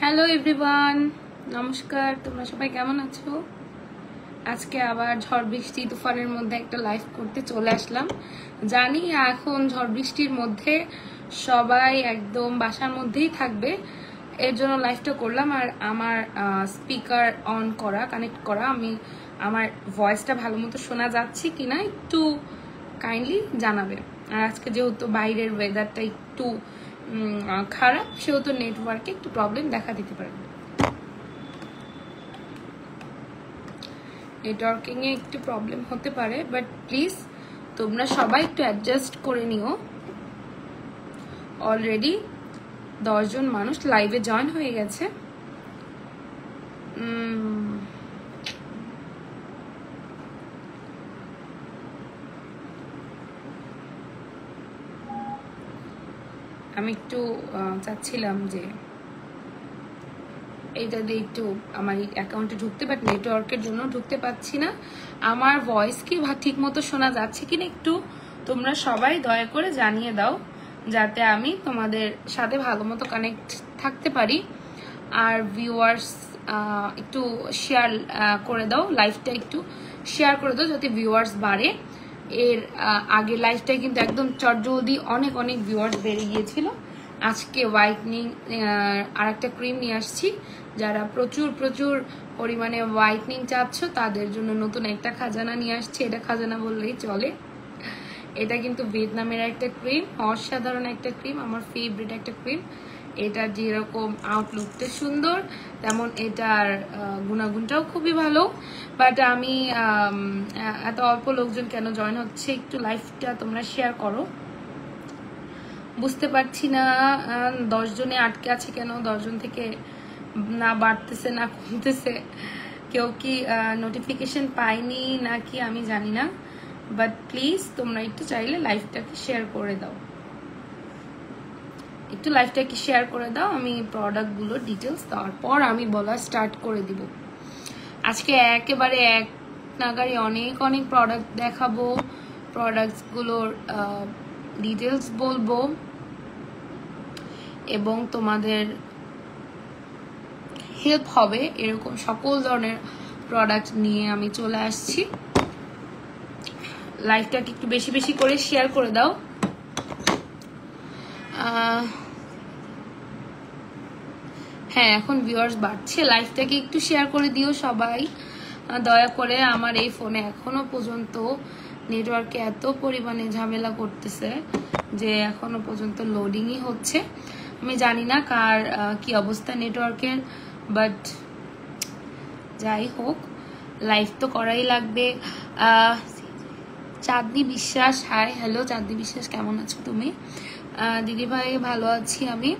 Hello everyone, নমস্কার। তোমরা সবাই কেমন আছো? আজকে আবার ঝড় বৃষ্টি তুফানের মধ্যে একটা লাইভ করতে চলে আসলাম। জানি এখন ঝড় বৃষ্টির মধ্যে সবাই একদম বাসার মধ্যেই থাকবে, এর জন্য লাইভটা করলাম। আর আমার স্পিকার অন করা, কানেক্ট করা, আমি আমার ভয়েসটা ভালো মতো শোনা যাচ্ছে কিনা একটু কাইন্ডলি জানাবে। আর আজকে যেহেতু বাইরের ওয়েদারটা একটু খারাপ, সেহেতু নেটওয়ার্কে একটু প্রবলেম দেখা দিতে পারে, নেটওয়ার্কিং এ একটু প্রবলেম হতে পারে, বাট প্লিজ তোমরা সবাই একটু অ্যাডজাস্ট করে নিও। অলরেডি 10 জন মানুষ লাইভে জয়েন হয়ে গেছে। আমি একটু চাচ্ছিলাম যে এইটা দিয়ে একটু আমার অ্যাকাউন্টে ঢুকতে, বাট নেটওয়ার্কের জন্য ঢুকতে পারছি না। আমার ভয়েস কি ঠিক মতো শোনা যাচ্ছে কিনা একটু তোমরা সবাই দয়া করে জানিয়ে দাও, যাতে আমি তোমাদের সাথে ভালো মতো কানেক্ট থাকতে পারি। আর ভিউয়ার্স একটু শেয়ার করে দাও, লাইভটা একটু শেয়ার করে দাও যাতে ভিউয়ার্স বাড়ে। এর আগে লাইভটায় কিন্তু একদম চটজলদি অনেক অনেক ভিউয়ার্স বেড়ে গিয়েছিল। আজকে হোয়াইটনিং আর একটা ক্রিম নিয়ে আসছি। যারা প্রচুর প্রচুর পরিমাণে হোয়াইটনিং চাচ্ছ তাদের জন্য নতুন একটা খাজানা নিয়ে আসছি। এটা খাজানা বললেই চলে। এটা কিন্তু ভিয়েতনামের একটা ক্রিম, অসাধারণ একটা ক্রিম, আমার ফেভারিট একটা ক্রিম। এটা যেরকম আউটলুকটা সুন্দর, তেমন এটার গুণাগুণটাও খুবই ভালো। বাট আমি এত অল্প লোকজন কেন জয়েন হচ্ছে, একটু লাইভটা তোমরা শেয়ার করো। বুঝতে পারছি না 10 জনে আটকে আছে কেন, 10 জন থেকে না বাড়তেছে না কমতেছে। কেউ কি নোটিফিকেশন পাইনি নাকি আমি জানি না, বাট প্লিজ তোমরা একটু চাইলে লাইভটাকে শেয়ার করে দাও, একটু লাইভটাকে শেয়ার করে দাও। আমি প্রোডাক্টগুলো ডিটেলস দেওয়ার পর আমি বলা স্টার্ট করে দিব। আজকে একেবারে এক নাগারে অনেক অনেক প্রোডাক্ট দেখাবো, প্রোডাক্টসগুলোর ডিটেলস বলবো এবং তোমাদের হেল্প হবে, এরকম সকল ধরনের প্রোডাক্ট নিয়ে আমি চলে আসছি। লাইভটাকে একটু বেশি বেশি করে শেয়ার করে দাও। হ্যাঁ, এখন ভিউয়ার্স বাড়ছে, লাইভটাকে একটু শেয়ার করে দিও সবাই দয়া করে। আমার এই ফোনে এখনো পর্যন্ত নেটওয়ার্কে এত পরিমাণে ঝামেলা করতেছে যে এখনো পর্যন্ত লোডিংই হচ্ছে। আমি জানি না কার কি অবস্থা নেটওয়ার্কের, বাট যাই হোক লাইভ তো করাই লাগবে। চাঁদনি বিশ্বাস, হাই, হ্যালো চাঁদনি বিশ্বাস, কেমন আছো তুমি? দিদি ভাই ভালো আছি আমি।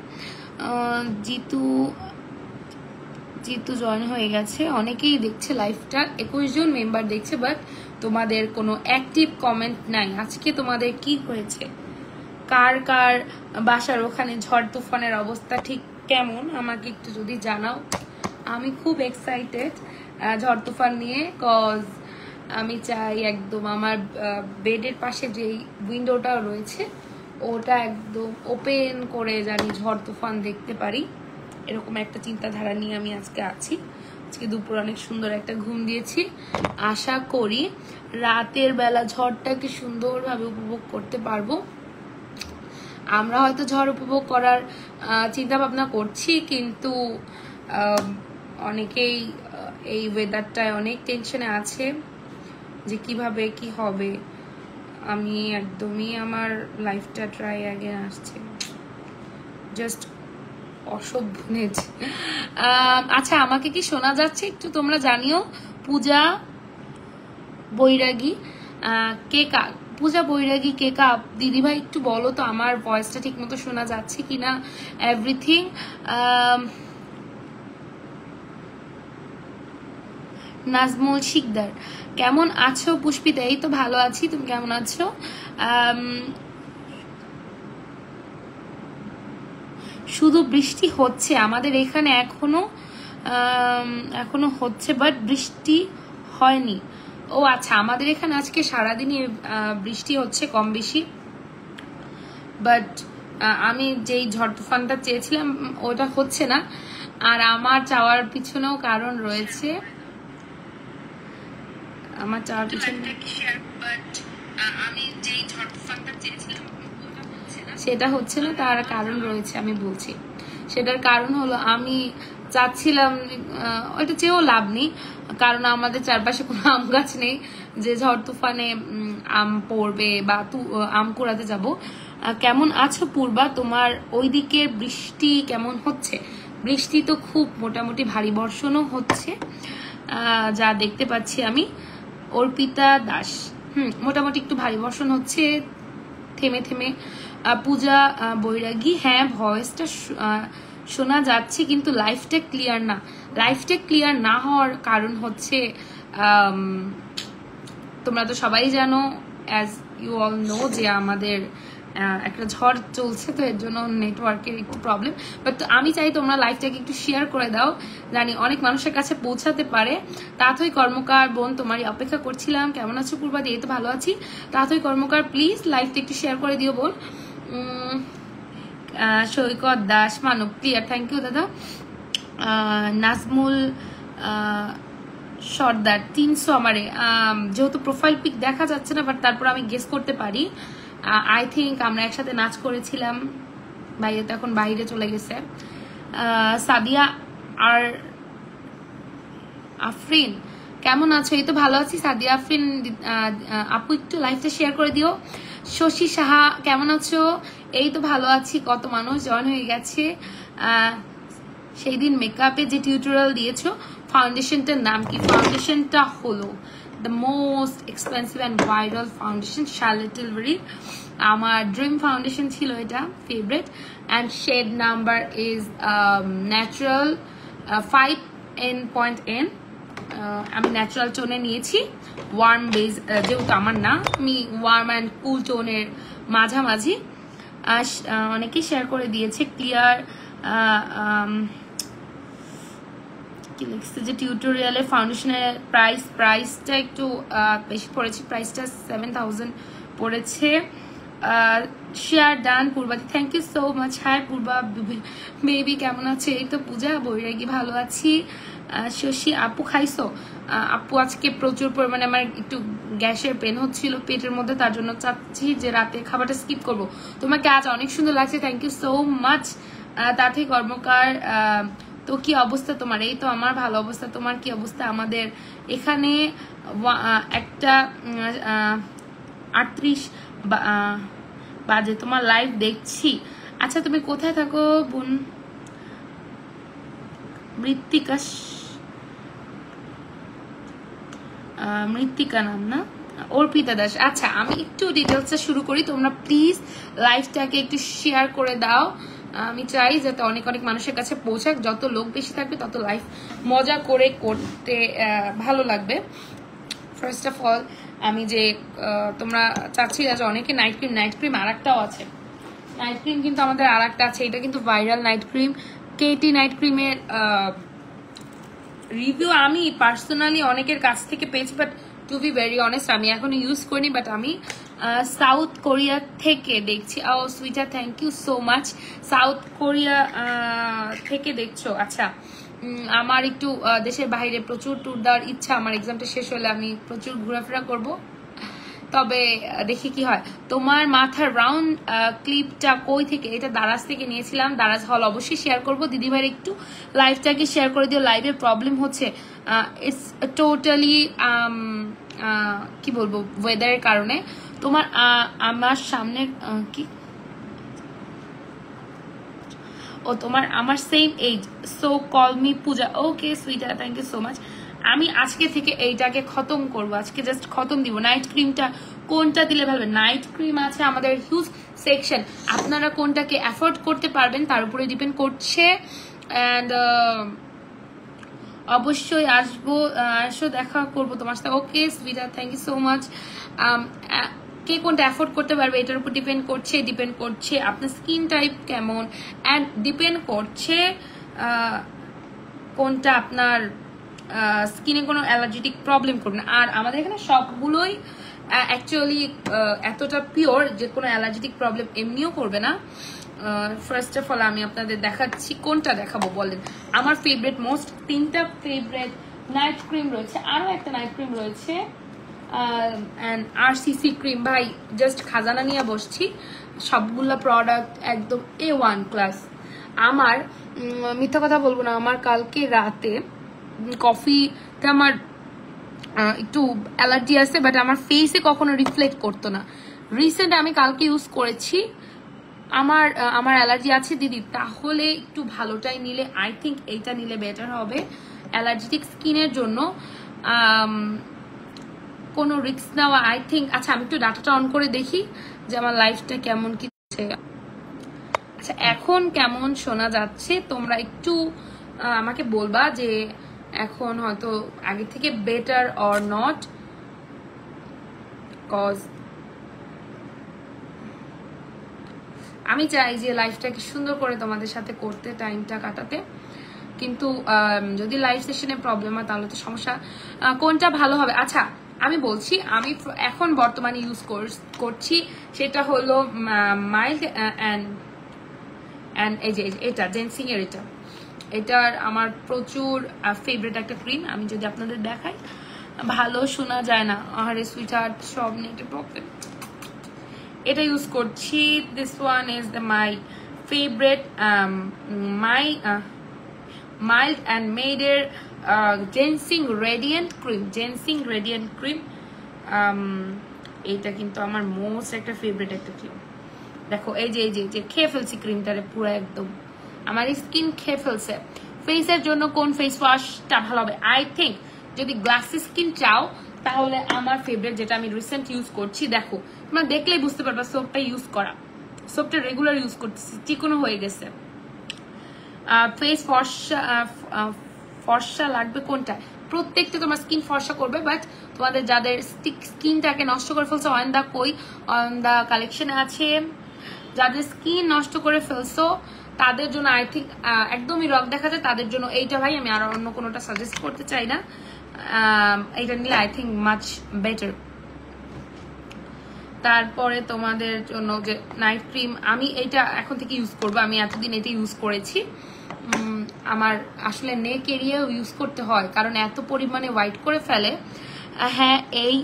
জিতু জয়েন হয়ে গেছে, অনেকেই দেখছে লাইভটা, 21 জন মেম্বার দেখছে, বাট তোমাদের কোনো অ্যাক্টিভ কমেন্ট নাই। আজকে তোমাদের কি হয়েছে, কার কার বাসার ওখানে ঝড় তুফানের অবস্থা ঠিক কেমন আমাকে একটু যদি জানাও। আমি খুব এক্সাইটেড ঝড় তুফান নিয়ে, কজ আমি চাই একদম আমার বেডের পাশে যেই উইন্ডোটা রয়েছে ওটা একদম ওপেন করে জানি ঝড় তুফান দেখতে পারি, এরকম একটা চিন্তাধারা নিয়ে আমি আজকে আছি। আজকে দুপুর অনেক সুন্দর একটা ঘুম দিয়েছি, আশা করি রাতের বেলা ঝড়টাকে সুন্দরভাবে উপভোগ করতে পারবো। আমরা হয়তো ঝড় উপভোগ করার চিন্তা ভাবনা করছি, কিন্তু অনেকেই এই ওয়েদারটায় অনেক টেনশনে আছে যে কিভাবে কি হবে। আমি একদমই আমার লাইফটা ট্রাই আগে আসছে, জাস্ট অসভ্য নেজ। আচ্ছা, আমাকে কি শোনা যাচ্ছে একটু তোমরা জানিও। পূজা বৈরাগী কেকা, পূজা বৈরাগী কেকা দিদি ভাই একটু বলো তো আমার ভয়েসটা ঠিক মতো শোনা যাচ্ছে কিনা, এভরিথিং। নাজমুল শিকদার, কেমন আছো? পুষ্পিতা, এই তো ভালো আছি, তুমি কেমন আছো? শুধু বৃষ্টি হচ্ছে আমাদের এখানে, এখনো হচ্ছে, বাট বৃষ্টি হয়নি। ও আচ্ছা, আমাদের এখানে আজকে সারাদিনই বৃষ্টি হচ্ছে কম বেশি, বাট আমি যেই ঝড় তুফানটা চেয়েছিলাম ওটা হচ্ছে না। আর আমার চাওয়ার পিছনেও কারণ রয়েছে, আমার চাওয়ার পিছনে আমি যেই ঝড় তুফানটা চেয়েছিলাম সেটা হচ্ছে না, তার কারণ রয়েছে, আমি বলছি। সেটার কারণ হলো আমি চাচ্ছিলাম, ওইটা চেয়েও লাভ নেই, কারণ আমাদের চারপাশে কোনো আম গাছ নেই যে ঝড় তুফানে আম পড়বে বা আম কুড়াতে যাব। কেমন আছো পূর্বা? তোমার ওইদিকে বৃষ্টি কেমন হচ্ছে? বৃষ্টি তো খুব মোটামুটি ভারী বর্ষণও হচ্ছে যা দেখতে পাচ্ছি আমি। অর্পিতা দাস, মোটামুটি একটু ভারী বর্ষণ হচ্ছে থেমে থেমে। পূজা বৈরাগী, হ্যাঁ ভয়েসটা শোনা যাচ্ছে কিন্তু লাইফটা ক্লিয়ার না। লাইফটা ক্লিয়ার না হওয়ার কারণ হচ্ছে তোমরা তো সবাই জানো, অ্যাজ ইউ অল নো, যে আমাদের একটা ঝড় চলছে, তো এর জন্য নেটওয়ার্কের একটু প্রবলেম। বাট আমি চাই তোমরা লাইভটাকে একটু শেয়ার করে দাও, জানি অনেক মানুষের কাছে পৌঁছাতে পারে। তাথই কর্মকার বোন, তোমারই অপেক্ষা করছিলাম। কেমন আছো পূর্বা? দিয়ে তো ভালো আছি। তাথই কর্মকার, প্লিজ লাইভটা একটু শেয়ার করে দিও বোন। সৈকত দাস, মানব ক্লিয়ার, থ্যাংক ইউ দাদা। নাজমুল সর্দার 300 আমারে, যেহেতু প্রোফাইল পিক দেখা যাচ্ছে না, বাট তারপর আমি গেস করতে পারি। আই থিঙ্ক আমরা একসাথে নাচ করেছিলাম। ভাইয়া তো এখন বাইরে চলে গেছে। সাদিয়া আর আফরিন, কেমন আছো? এই তো ভালো আছি সাদিয়া আফরিন আপু, একটু লাইভটা শেয়ার করে দিও। শশী সাহা, কেমন আছো? এই তো ভালো আছি। কত মানুষ জয়েন হয়ে গেছে। সেই দিন মেকআপে যে টিউটোরিয়াল দিয়েছো, ফাউন্ডেশনটার নাম কি? ফাউন্ডেশনটা হলো the most expensive and viral foundation, Charlotte Tilbury. আমার ড্রিম ফাউন্ডেশন ছিল এটা, favourite. and shade number is natural 5N.N. আমি ন্যাচারাল টোনে নিয়েছি। ওয়ার্ম বেজ যেহেতু আমার না, আমি ওয়ার্ম অ্যান্ড কুল টোনের মাঝামাঝি। অনেকেই শেয়ার করে দিয়েছে। ক্লিয়ার কি লিখছে যে টিউটোরিয়ালে ফাউন্ডেশনের প্রাইসটা একটু বেশি পড়েছে, প্রাইসটা 7000 পড়েছে। শেয়ার ডান পূর্বাদি, thank you so much. Hi Purba baby, কেমন আছে? এই তো পূজা বৈরাগী, ভালো আছি। শশী আপু, খাইছো? আপু আজকে প্রচুর পরিমাণে আমার একটু গ্যাসের পেন হচ্ছিল পেটের মধ্যে, তার জন্য চাচ্ছি যে রাতে খাবারটা স্কিপ করব। তোমাকে আজ অনেক সুন্দর লাগছে, থ্যাংক ইউ সো মাচ। তাতে কর্মকার, তো কি অবস্থা তোমার? এই তো আমার ভালো অবস্থা, তোমার কি অবস্থা? আমাদের এখানে একটা 38 বাজে, তোমার লাইভ দেখছি। আচ্ছা তুমি কোথায় থাকো বোন? মৃত্তিকা নাম না? অর্পিতা দাস। আচ্ছা আমি একটু ডিটেলসটা শুরু করি, তোমরা প্লিজ লাইভটাকে একটু শেয়ার করে দাও। আমি চাই যাতে অনেক অনেক মানুষের কাছে পৌঁছাক। যত লোক বেশি থাকবে তত লাইভ মজা করে করতে ভালো লাগবে। ফার্স্ট অফ অল আমি যে তোমরা চাচ্ছিলা যে অনেকে নাইট ক্রিম আর একটাও আছে, নাইট ক্রিম কিন্তু আমাদের আর একটা আছে, এটা কিন্তু viral night cream. KT night ক্রিমের রিভিউ আমি পার্সোনালি অনেকের কাছ থেকে পেয়েছি, but to be very honest আমি এখনো ইউজ করিনি, বাট আমি সাউথ কোরিয়া থেকে দেখছি। Oh sweeter, thank you so much. South Korea থেকে দেখছো? আচ্ছা, আমার একটু দেশের বাইরে প্রচুর ট্যুর দেওয়ার ইচ্ছা। আমার এক্সামটা শেষ হলে আমি প্রচুর ঘোরাফেরা করব, তবে দেখি কি হয়। তোমার মাথার রাউন্ড ক্লিপটা কই থেকে? এটা দারাজ থেকে নিয়েছিলাম। দারাজ হল অবশ্যই শেয়ার করবো। দিদিভাইয়ের একটু লাইভটাকে শেয়ার করে দিও, লাইভে প্রবলেম হচ্ছে। ইটস টোটালি কি বলবো, ওয়েদারের কারণে। তোমার আমার সামনে কি ও তোমার আমার same age, so call me Puja. Okay sweeter, thank you so much. আমি আজকে থেকে এইটাকে খতম করব, আজকে জাস্ট খতম দিব। নাইট ক্রিমটা কোনটা দিলে ভালো? নাইট ক্রিম আছে আমাদের হিউজ সেকশন, আপনারা কোনটাকে অ্যাফোর্ড করতে পারবেন তার উপরে ডিপেন্ড করছে। অ্যান্ড অবশ্যই আসবো, আসো দেখা করবো তোমার সাথে। Okay sweeter, thank you so much. কে কোনটা অ্যাফোর্ড করতে পারবে এটার উপর ডিপেন্ড করছে আপনার স্কিন টাইপ কেমন, অ্যান্ড ডিপেন্ড করছে কোনটা আপনার স্কিনে কোনো অ্যালার্জেটিক প্রবলেম করবে না। আর আমাদের এখানে সবগুলোই অ্যাকচুয়ালি এতটা পিওর যে কোনো অ্যালার্জেটিক প্রবলেম এমনিও করবে না। ফার্স্ট অফ অল আমি আপনাদের দেখাচ্ছি, কোনটা দেখাবো বলেন। আমার ফেভারিট মোস্ট 3টা ফেভারিট নাইট ক্রিম রয়েছে, আরো একটা নাইট ক্রিম রয়েছে RCC ক্রিম। ভাই জাস্ট খাজানা নিয়ে বসছি, সবগুলা প্রোডাক্ট একদম A1 ক্লাস। আমার মিথ্যা কথা বলবো না, আমার কালকে রাতে কফিতে আমার একটু অ্যালার্জি আছে, বাট আমার ফেসে কখনো রিফ্লেক্ট করতো না। রিসেন্ট আমি কালকে ইউজ করেছি, আমার অ্যালার্জি আছে দিদি, তাহলে একটু ভালোটাই নিলে আই থিঙ্ক এইটা নিলে বেটার হবে অ্যালার্জিটিক স্কিনের জন্য। কোনো রিস্ক নেওয়া আই থিঙ্ক। আচ্ছা আমি একটু ডাটাটা অন করে দেখি যে আমার লাইফটা কেমন কি। আচ্ছা এখন কেমন শোনা যাচ্ছে তোমরা একটু আমাকে বলবা যে এখন হয়তো আগে থেকে বেটার অর নট, কজ আমি চাই যে লাইফটাকে সুন্দর করে তোমাদের সাথে করতে, টাইমটা কাটাতে, কিন্তু যদি লাইভ সেশনে প্রবলেম হয় তাহলে তো সমস্যা। কোনটা ভালো হবে? আচ্ছা আমি বলছি, আমি এখন বর্তমানে ইউজ করছি, সেটা হলো মাইল্ড অ্যান্ড এই যে এটা জেনসিং এর, এটার আমার প্রচুর ফেভারিট একটা ক্রিম। আমি যদি আপনাদের দেখাই, ভালো শোনা যায় না, আরে সুইটহার্ট সব নেটে প্রবলেম। এটা ইউজ করছি, this one is the my favourite mild and মেডের জেনসিং রেডিয়েন্ট ক্রিম। এইটা কিন্তু আমার মোস্ট একটা ফেভারিট একটা ক্রিম। দেখো এই যে খেয়ে ফেলছি ক্রিমটারে পুরো, একদম আমার স্কিন খেয়ে ফেলছে। ফেসের জন্য কোন ফেস ওয়াশটা ভালো হবে? আই থিঙ্ক যদি গ্লাসি স্কিন চাও তাহলে আমার ফেভারিট, যেটা আমি রিসেন্ট ইউজ করছি, দেখো তোমরা দেখলেই বুঝতে পারবা সোপটা ইউজ করা, সোপটা রেগুলার ইউজ করতেছি, চিকনো হয়ে গেছে। ফেস ফর্সা লাগবে কোনটা? প্রত্যেকটা তোমার স্কিন ফর্সা করবে, বাট তোমাদের যাদের স্কিনটাকে নষ্ট করে ফেলছো, অন দা কালেকশনে আছে, যাদের স্কিন নষ্ট করে ফেলছো তাদের জন্য আই থিঙ্ক একদমই রক দেখা যায়, তাদের জন্য এইটা ভাই আমি আর অন্য কোনোটা সাজেস্ট করতে চাই না। এইটা নিলে আই থিঙ্ক মাচ বেটার। তারপরে তোমাদের জন্য যে নাইট ক্রিম, আমি এইটা এখন থেকে ইউজ করবো, আমি এতদিন এটা ইউজ করেছি। আমার আসলে নেক এরিয়াও ইউজ করতে হয়, কারণ এত পরিমাণে হোয়াইট করে ফেলে। হ্যাঁ এই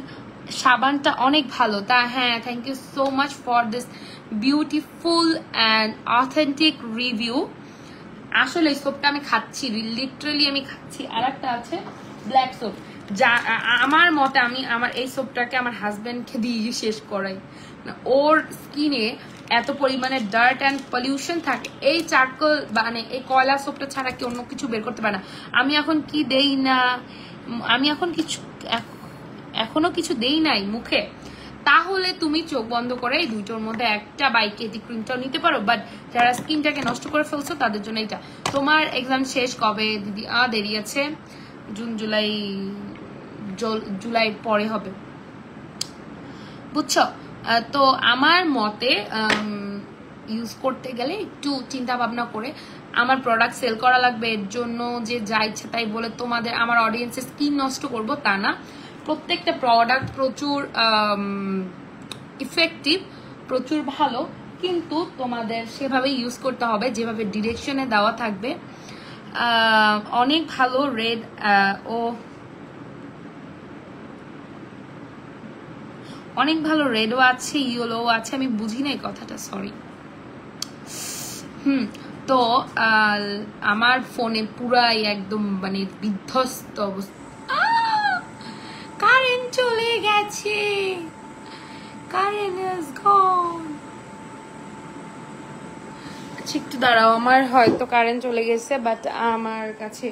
সাবানটা অনেক ভালো, তা হ্যাঁ thank you so much for this beautiful and authentic review. আসলে এই সোপটা আমি খাচ্ছি, লিটারালি আমি খাচ্ছি। আর একটা আছে ব্ল্যাক সোপ, যা আমার মতে আমি আমার এই সোপটাকে আমার হাজবেন্ডকে দিয়ে শেষ করাই। ওর স্কিনে এত পরিমাণে ডার্ট অ্যান্ড পলিউশন থাকে, এই চারকোল মানে এই কয়লা সোপটা ছাড়া কি অন্য কিছু বের করতে পারে না। আমি এখন কি দেই না, আমি এখনো কিছু দেই নাই মুখে, তাহলে তুমি চোখ বন্ধ করে এই দুইটার মধ্যে একটা বাইকেটি ক্রিমটাও নিতে পারো। বাট যারা স্কিনটাকে নষ্ট করে ফেলছো তাদের জন্য এটা। তোমার এক্সাম শেষ কবে দিদি? দেরি আছে, জুন জুলাই পরে হবে, বুঝছো? তো আমার মতে ইউজ করতে গেলে একটু চিন্তা ভাবনা করে আমার প্রোডাক্ট সেল করা লাগবে। এর জন্য যে যা ইচ্ছে তাই বলে তোমাদের আমার অডিয়েন্সের স্কিন নষ্ট করব তা না। প্রত্যেকটা প্রোডাক্ট প্রচুর ইফেক্টিভ, প্রচুর ভালো, কিন্তু তোমাদের সেভাবে ইউজ করতে হবে যেভাবে ডিরেকশনে দেওয়া থাকবে। অনেক ভালো রেড অনেক ভালো রেডও আছে, ইয়েলোও আছে, আমি বুঝি নাই কথাটা, সরি। তো আমার ফোনে পুরাই একদম মানে বিধ্বস্ত অবস্থা। কারেন্ট চলে গেছে, কারেন্ট ইজ গন। আচ্ছা একটু দাঁড়াও, আমার হয়তো কারেন্ট চলে গেছে, বাট আমার কাছে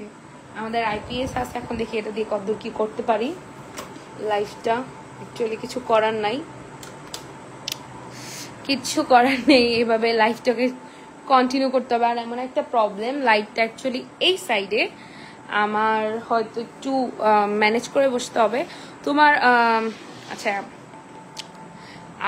আমাদের আইপিএস আছে, এখন দেখি এটা দিয়ে কতদূর কি করতে পারি। লাইফটা অ্যাকচুয়ালি কিছু করার নাই, কিচ্ছু করার নেই, এভাবে লাইফটাকে কন্টিনিউ করতে হবে। আর এমন একটা প্রবলেম, লাইটটা অ্যাকচুয়ালি এই সাইডে, আমার হয়তো একটু ম্যানেজ করে বসতে হবে। তোমার আচ্ছা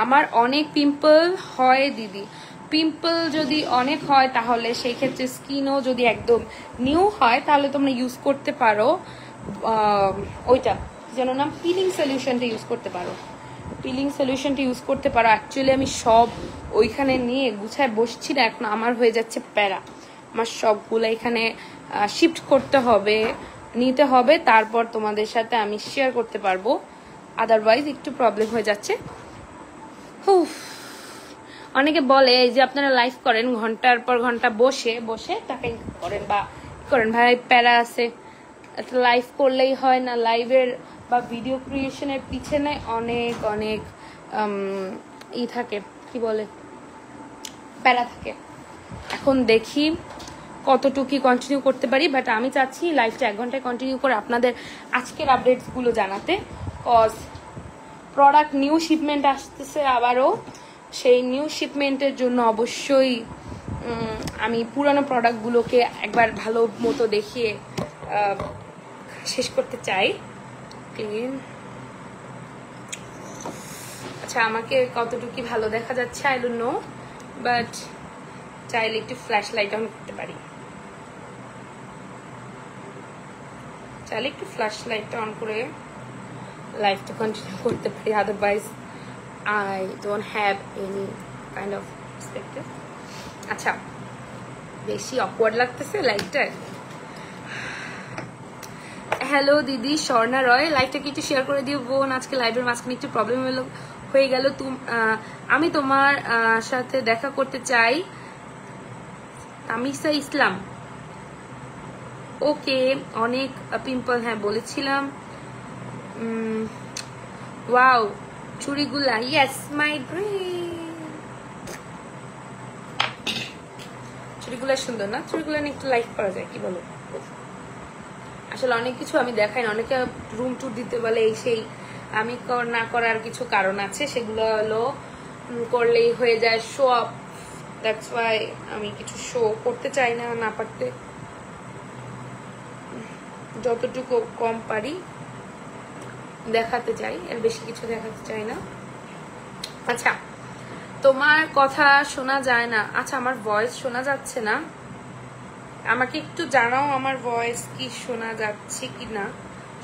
আমার অনেক পিম্পল হয় দিদি, পিম্পল যদি অনেক হয় তাহলে সেই ক্ষেত্রে স্কিনও যদি একদম নিউ হয় তাহলে তোমরা ইউজ করতে পারো ওইটা যেন নাম পিলিং সলিউশনটা ইউজ করতে পারো। পিলিং সলিউশনটা ইউজ করতে পারো। অ্যাকচুয়ালি আমি সব ওইখানে নিয়ে গুছায় বসছি না, এখন আমার হয়ে যাচ্ছে প্যারা। আমার সবগুলো এখানে শিফট করতে হবে, নিতে হবে, তারপর তোমাদের সাথে আমি শেয়ার করতে পারবো। আদারওয়াইজ একটু প্রবলেম হয়ে যাচ্ছে। অনেকে বলে যে আপনারা লাইভ করেন ঘন্টার পর ঘন্টা বসে বসে টাকা ইনকাম করেন বা করেন, ভাই প্যারা আছে, লাইভ করলেই হয় না। লাইভের বা ভিডিও ক্রিয়েশনের পিছনে অনেক অনেক থাকে, কি বলে, প্যারা থাকে। এখন দেখি কতটুকু কন্টিনিউ করতে পারি, বাট আমি চাচ্ছি লাইভটা 1 ঘন্টায় কন্টিনিউ করে আপনাদের আজকের আপডেটসগুলো জানাতে। কজ প্রোডাক্ট নিউ শিপমেন্ট আসতেছে আবারও, সেই নিউ শিপমেন্টের জন্য অবশ্যই আমি পুরানো প্রোডাক্টগুলোকে একবার ভালো মতো দেখিয়ে শেষ করতে চাই। আচ্ছা, আমাকে কতটুকু ভালো দেখা যাচ্ছে আই ডোন্ট নো, বাট চাইলে একটু ফ্ল্যাশ লাইট অন করতে পারি, চাইলে একটু ফ্ল্যাশ লাইটটা অন করে লাইফটা কন্টিনিউ করতে পারি। Otherwise I don't have any kind of perspective. আচ্ছা, বেশি অকওয়ার্ড লাগতেছে লাইভটা। হ্যালো দিদি স্বর্ণা রয়, লাইভটা কি একটু শেয়ার করে দিও বোন, আজকে লাইভের মাঝখানে একটু প্রবলেম হয়ে গেল। আমি তোমার সাথে দেখা করতে চাই। তামিসা ইসলাম, ওকে, অনেক পিম্পল, হ্যাঁ বলেছিলাম। ওয়াও, চুড়িগুলা, ইয়েস মাই ড্রিম। চুড়িগুলা সুন্দর না? চুড়িগুলা নিয়ে একটু লাইক করা যায়, কি বলো? আসলে অনেক কিছু আমি দেখাই না, অনেকে রুম ট্যুর দিতে বলে এই সেই, আমি না করার কিছু কারণ আছে, সেগুলো হলো করলেই হয়ে যায় শো আপ। দ্যাটস ওয়াই আমি কিছু শো করতে চাই না, না পারতে যতটুকু কম পারি দেখাতে চাই, এর বেশি কিছু দেখাতে চাই না। আচ্ছা, তোমার কথা শোনা যায় না। আচ্ছা, আমার ভয়েস শোনা যাচ্ছে না? আমাকে একটু জানাও আমার ভয়েস কি শোনা যাচ্ছে কি না।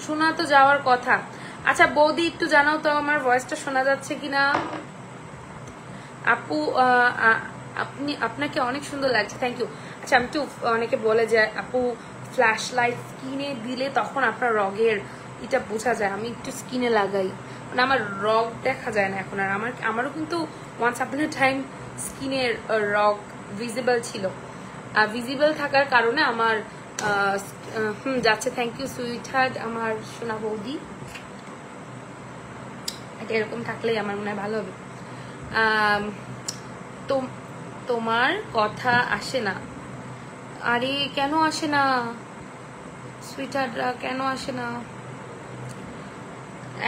শোনা তো যাওয়ার কথা। আচ্ছা বৌদি, একটু জানাও তো আমার ভয়েসটা শোনা যাচ্ছে কিনা। আপু, আপনাকে অনেক সুন্দর লাগছে, থ্যাংক ইউ। আচ্ছা, আমি একটু, অনেকে বলে যে আপু ফ্ল্যাশ লাইট স্কিনে দিলে তখন আপনার রগের এটা বোঝা যায়, আমি একটু স্কিনে লাগাই, মানে আমার রগ দেখা যায় না এখন। আর আমারও কিন্তু ওয়ান্স আপন এ টাইম স্কিনের রগ ভিজিবল ছিল, ভিজিবল থাকার কারণে আমার যাচ্ছে। থ্যাংক ইউ সুইট হার্ট, আমার সোনা বৌদি। এটা এরকম থাকলেই আমার মনে হয় ভালো হবে। তোমার কথা আসে না। আরে কেন আসে না সুইট হার্টরা, কেন আসে না?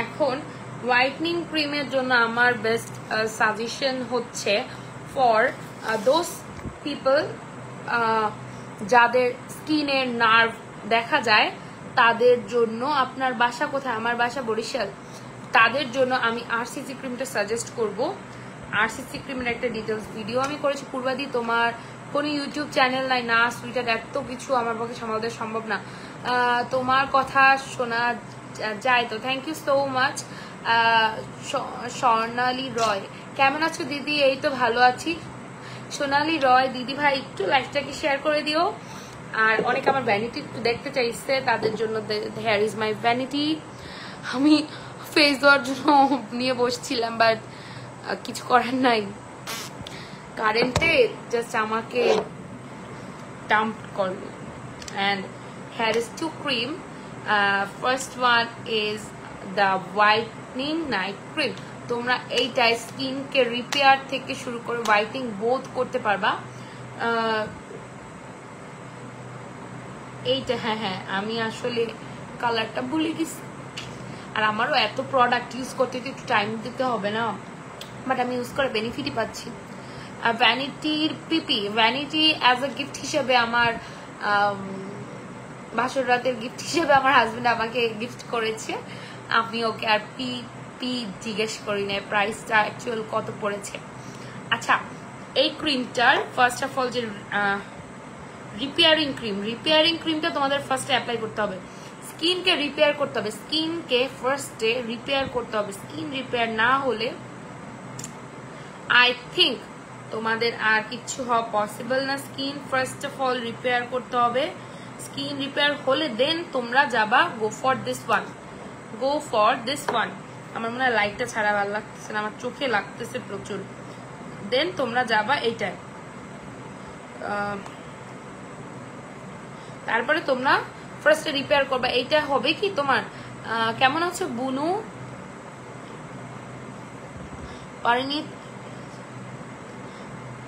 এখন হোয়াইটনিং ক্রিমের জন্য আমার বেস্ট সাজেশন হচ্ছে ফর দোজ পিপল যাদের স্কিনের নার্ভ দেখা যায়, তাদের জন্য। আপনার বাসা কোথায়? আমার বাসা বরিশাল। তাদের জন্য আমি আরসিসি ক্রিমটা সাজেস্ট করব। আরসিসি ক্রিমের একটা ডিটেলস ভিডিও আমি করেছি পূর্বাদি। তোমার কোনো ইউটিউব চ্যানেল নাই না সুইটার, এত কিছু আমার পক্ষে সামাল দেওয়া সম্ভব না। তোমার কথা শোনা যায় তো, থ্যাংক ইউ সো মাচ। স্বর্ণালী রয়, কেমন আছো দিদি? এই তো ভালো আছি। সোনালী রয় দিদি ভাই, একটু লাইফটাকে শেয়ার করে দিও। আর অনেকে আমার ভ্যানিটি একটু দেখতে চাইছে, তাদের জন্য হেয়ার ইজ মাই ভ্যানিটি। আমি ফেস দেওয়ার জন্য নিয়ে বসছিলাম, বাট কিছু করার নাই, কারেন্টে জাস্ট আমাকে ডাম্প করলো। And here is two cream. First one is the whitening night cream. তোমরা এইটা স্কিনকে রিপেয়ার থেকে শুরু করে হোয়াইটনিং বোথ করতে পারবা। এইটা, হ্যাঁ আমি আসলে কালারটা ভুলে গেছি, আর আমারও এত প্রোডাক্ট ইউজ করতে একটু টাইম দিতে হবে না, বাট আমি ইউজ করে বেনিফিটই পাচ্ছি। ভ্যানিটির পিপি, ভ্যানিটি অ্যাজ এ গিফট হিসেবে আমার বাসর রাতের গিফট হিসেবে আমার হাজবেন্ড আমাকে গিফট করেছে। আমি ওকে আর পি জিজ্ঞেস করি না প্রাইসটা অ্যাকচুয়াল কত পড়েছে। আচ্ছা, এই ক্রিমটার ফার্স্ট অফ অল যে রিপেয়ারিং ক্রিমটা তোমাদের ফার্স্টে অ্যাপ্লাই করতে হবে। স্কিনকে রিপেয়ার করতে হবে, স্কিনকে ফার্স্টে রিপেয়ার করতে হবে। স্কিন রিপেয়ার না হলে আই থিঙ্ক তোমাদের আর কিছু হওয়া পসিবল না। Skin first of all repair করতে হবে। স্কিন রিপেয়ার হলে দেন তোমরা যাবা go for this one, go for this one. আমার মনে হয় লাইটটা ছাড়া ভালো লাগতেছে না, আমার চোখে লাগতেছে প্রচুর। দেন তোমরা যাবা এইটাই, তারপরে তোমরা ফার্স্টে রিপেয়ার করবা। এইটা হবে কি তোমার কেমন আছে বুনু?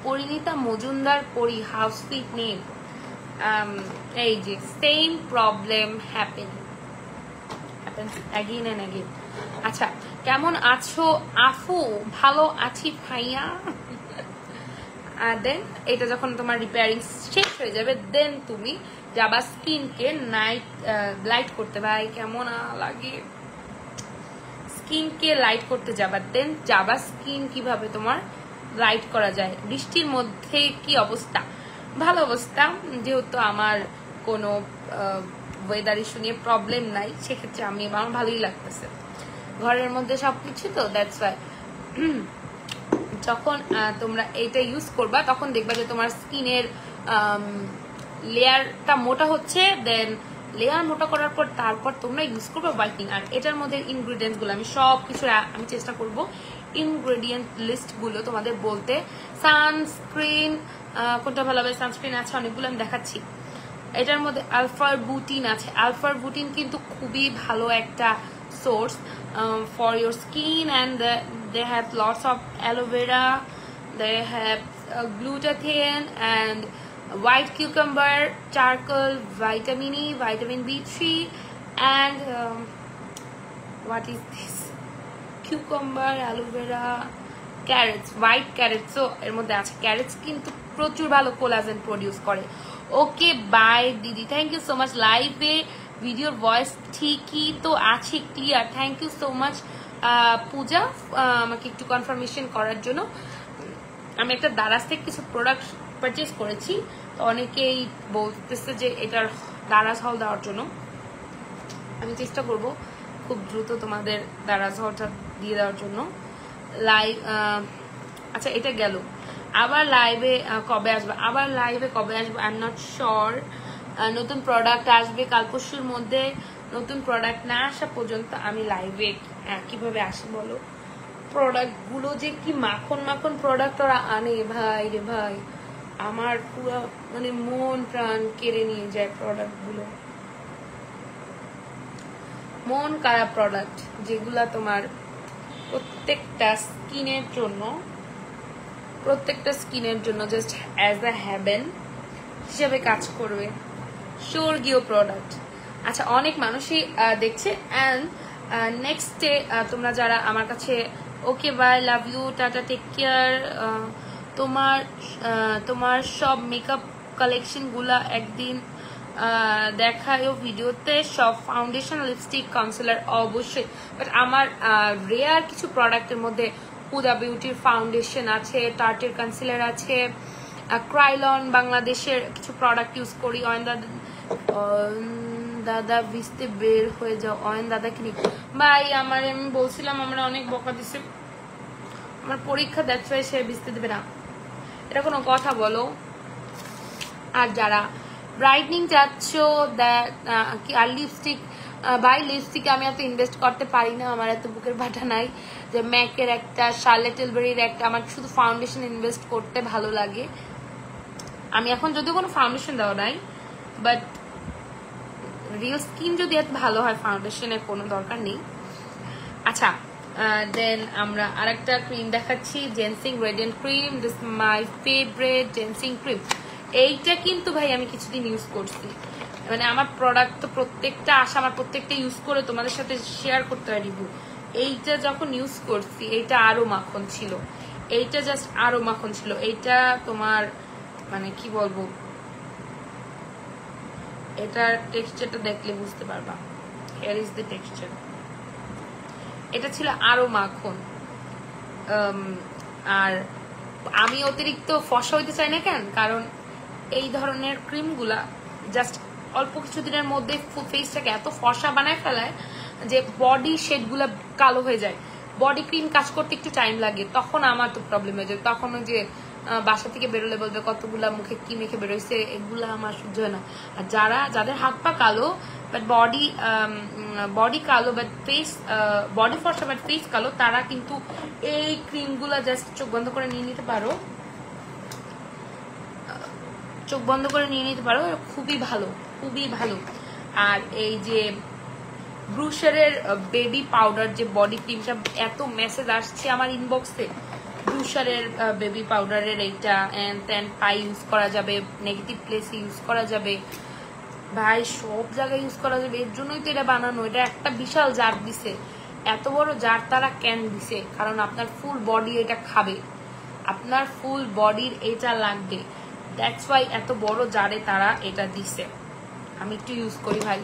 পরিণীতা মজুমদার পরি, হাউস সুইট নেম। এই যে same problem happens again and again. আচ্ছা কেমন আছো আফু? ভালো আছি ভাইয়া। দেন এটা যখন তোমার রিপেয়ারিং শেষ হয়ে যাবে দেন তুমি যাবা স্কিনকে নাইট লাইট করতে। ভাই কেমন লাগে, স্কিনকে লাইট করতে যাবা। দেন যাবা স্কিন কিভাবে তোমার লাইট করা যায়। বৃষ্টির মধ্যে কি অবস্থা? ভালো অবস্থা, যেহেতু আমার কোনো ওয়েদার ইস্যু নিয়ে প্রবলেম নাই, সেক্ষেত্রে আমার ভালোই লাগতেছে। ঘরের মধ্যে সবকিছু তো, দ্যাটস ওয়াই। যখন তোমরা এইটা ইউজ করবা তখন দেখবা যে তোমার স্কিনের লেয়ারটা মোটা হচ্ছে। দেন লেয়ার মোটা করার পর তারপর তোমরা ইউজ করবে হোয়াইটনিং। আর এটার মধ্যে ইনগ্রেডিয়েন্টস গুলো আমি সবকিছু আমি চেষ্টা করব ইনগ্রেডিয়েন্ট লিস্ট গুলো তোমাদের বলতে। সানস্ক্রিন কোনটা ভালো হবে? সানস্ক্রিন আছে অনেকগুলো, আমি দেখাচ্ছি। এটার মধ্যে আলফার বুটিন আছে। আলফার বুটিন কিন্তু খুবই ভালো একটা source for your skin, and they have lots of aloe vera, they have glutathione and white cucumber, charcoal, vitamin E, vitamin B3, and what is this? Cucumber, aloe vera, carrots, white carrots. So এর মধ্যে আছে carrots কিন্তু প্রচুর ভালো collagen produce করে। Okay bye দিদি, thank you so much. লাইভে ভিডিওর ভয়েস ঠিকই তো আছে, clear. Thank you so much Puja আমাকে একটু কনফার্মেশন করার জন্য। আমি একটা দারাজ থেকে কিছু প্রোডাক্ট পারচেস করেছি, তো অনেকেই বলতেছে যে এটার দারাজ হল দেওয়ার জন্য। আমি চেষ্টা করব খুব দ্রুত তোমাদের দারাজ হলটা দিয়ে দেওয়ার জন্য। লাইভ আচ্ছা এটা গেল। আবার লাইভে কবে আসবে? আবার লাইভে কবে আসবে আই এম নট শিওর। নতুন প্রোডাক্ট আসবে কাল পরশুর মধ্যে। নতুন প্রোডাক্ট না আসা পর্যন্ত আমি লাইভে কিভাবে আসি বলো? প্রোডাক্ট গুলো যে কি মাখন মাখন প্রোডাক্ট ওরা আনে ভাই রে ভাই, আমার পুরো মানে মন প্রাণ কেড়ে নিয়ে যায় প্রোডাক্ট গুলো। মন কাড়া প্রোডাক্ট যেগুলা তোমার প্রত্যেকটা স্কিনের জন্য জাস্ট অ্যাজ আ হ্যাভেন হিসেবে কাজ করবে। স্বর্গীয় প্রোডাক্ট। আচ্ছা অনেক মানুষই দেখছে। অ্যান্ড নেক্সট ডে তোমরা যারা আমার কাছে okay bye, love you, tata, take care. তোমার সব মেকআপ কালেকশন গুলা একদিন দেখায়ও ভিডিওতে, সব ফাউন্ডেশন, লিপস্টিক, কনসিলার অবশ্যই। বাট আমার রেয়ার কিছু প্রোডাক্টের মধ্যে হুদা বিউটির ফাউন্ডেশন আছে, টার্টের কনসিলার আছে, ক্রাইলন বাংলাদেশের কিছু প্রোডাক্ট ইউজ করি। দাদা ভিজতে বের হয়ে যাও। অয়ন দাদা কিনি ভাই, আমি বলছিলাম আমার অনেক বকা দিছে, আমার পরীক্ষা দেখছে, সে ভিজতে দেবে না, এটা কোনো কথা বলো? আর যারা ব্রাইটনিং চাচ্ছ আর লিপস্টিক, বাই লিপস্টিকে আমি এত ইনভেস্ট করতে পারি না, আমার এত বুকের বাটা নাই যে ম্যাকের একটা, শার্লেট টিলবারির একটা। আমার শুধু ফাউন্ডেশন ইনভেস্ট করতে ভালো লাগে। আমি এখন যদিও কোনো ফাউন্ডেশন দেওয়া নাই, বাট রিয়েল স্কিন যদি এত ভালো হয় ফাউন্ডেশনের কোনো দরকার নেই। আচ্ছা দেন আমরা আরেকটা ক্রিম দেখাচ্ছি, ginseng radiant cream. This my favourite ginseng cream. এইটা কিন্তু ভাই আমি কিছুদিন ইউজ করছি, মানে আমার প্রোডাক্ট তো প্রত্যেকটা আসা, আমার প্রত্যেকটা ইউজ করে তোমাদের সাথে শেয়ার করতে হয় রিভিউ। এইটা যখন ইউজ করছি এইটা আরো মাখন ছিল, এইটা জাস্ট আরো মাখন ছিল। এইটা তোমার মানে কি বলবো, এটার টেক্সচারটা দেখলে বুঝতে পারবা। Here is the texture. এটা ছিল আরো মাখন। আর আমি অতিরিক্ত ফর্সা হইতে চাই না কেন, কারণ এই ধরনের ক্রিমগুলা জাস্ট অল্প কিছুদিনের মধ্যে ফেসটাকে এত ফর্সা বানায় ফেলায় যে বডি শেডগুলো কালো হয়ে যায়। বডি ক্রিম কাজ করতে একটু টাইম লাগে, তখন আমার তো প্রবলেম হয়ে যায়। তখন ওই যে বাসা থেকে বেরোলে বলবে কতগুলা মুখে কি মেখে বেরোইছে, এগুলা আমার সহ্য হয় না। আর যাদের হাত পা কালো বাট বডি কালো বাট ফেস, বডি ফর্সা বাট ফেস কালো, তারা কিন্তু এই ক্রিমগুলা জাস্ট চোখ বন্ধ করে নিয়ে নিতে পারো, চোখ বন্ধ করে নিয়ে নিতে পারো, খুবই ভালো, খুবই ভালো। আর এই যে ব্রুশারের বেবি পাউডার যে বডি ক্রিমটা, এত মেসেজ আসছে আমার ইনবক্সে, ব্রুশারের বেবি পাউডারের এইটা এন্ড দেন পাই ইউজ করা যাবে, নেগেটিভ প্লেসে ইউজ করা যাবে, ভাই সব জায়গায় ইউজ করা যাবে। এর জন্যই তো এটা বানানো। এটা একটা বিশাল জার দিছে, এত বড় জার তারা কেন দিছে? কারণ আপনার ফুল বডি এটা খাবে, আপনার ফুল বডির এটা লাগবে, দ্যাটস ওয়াই এত বড় জারে তারা এটা দিছে। আমি একটু ইউজ করি ভাই,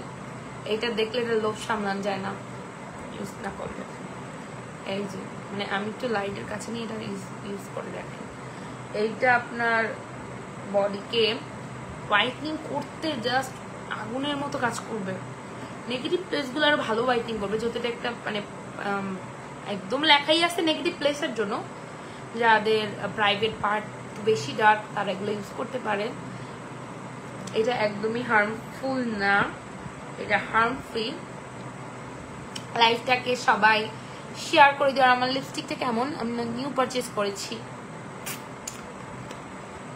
এটা দেখলে এটা লোভ সামলান যায় না, ইউজ না করলে। এই যে মানে আমি একটু লাইটের কাছে নিয়ে এটা ইউজ করে দেখেন, এইটা আপনার বডিকে হোয়াইটনিং করতে জাস্ট আগুনের মতো কাজ করবে। নেগেটিভ প্লেসগুলো আরো ভালো হোয়াইটনিং করবে, যেহেতু এটা একটা মানে একদম লেখাই আছে নেগেটিভ প্লেসের জন্য। যাদের প্রাইভেট পার্ট বেশি ডার্ক তারা এগুলো ইউজ করতে পারে। এটা একদমই হার্মফুল না, এটা হার্ম ফ্রি। লাইফটাকে সবাই শেয়ার করে দেওয়ার। আমার লিপস্টিকটা কেমন, আমি নিউ পারচেজ করেছি,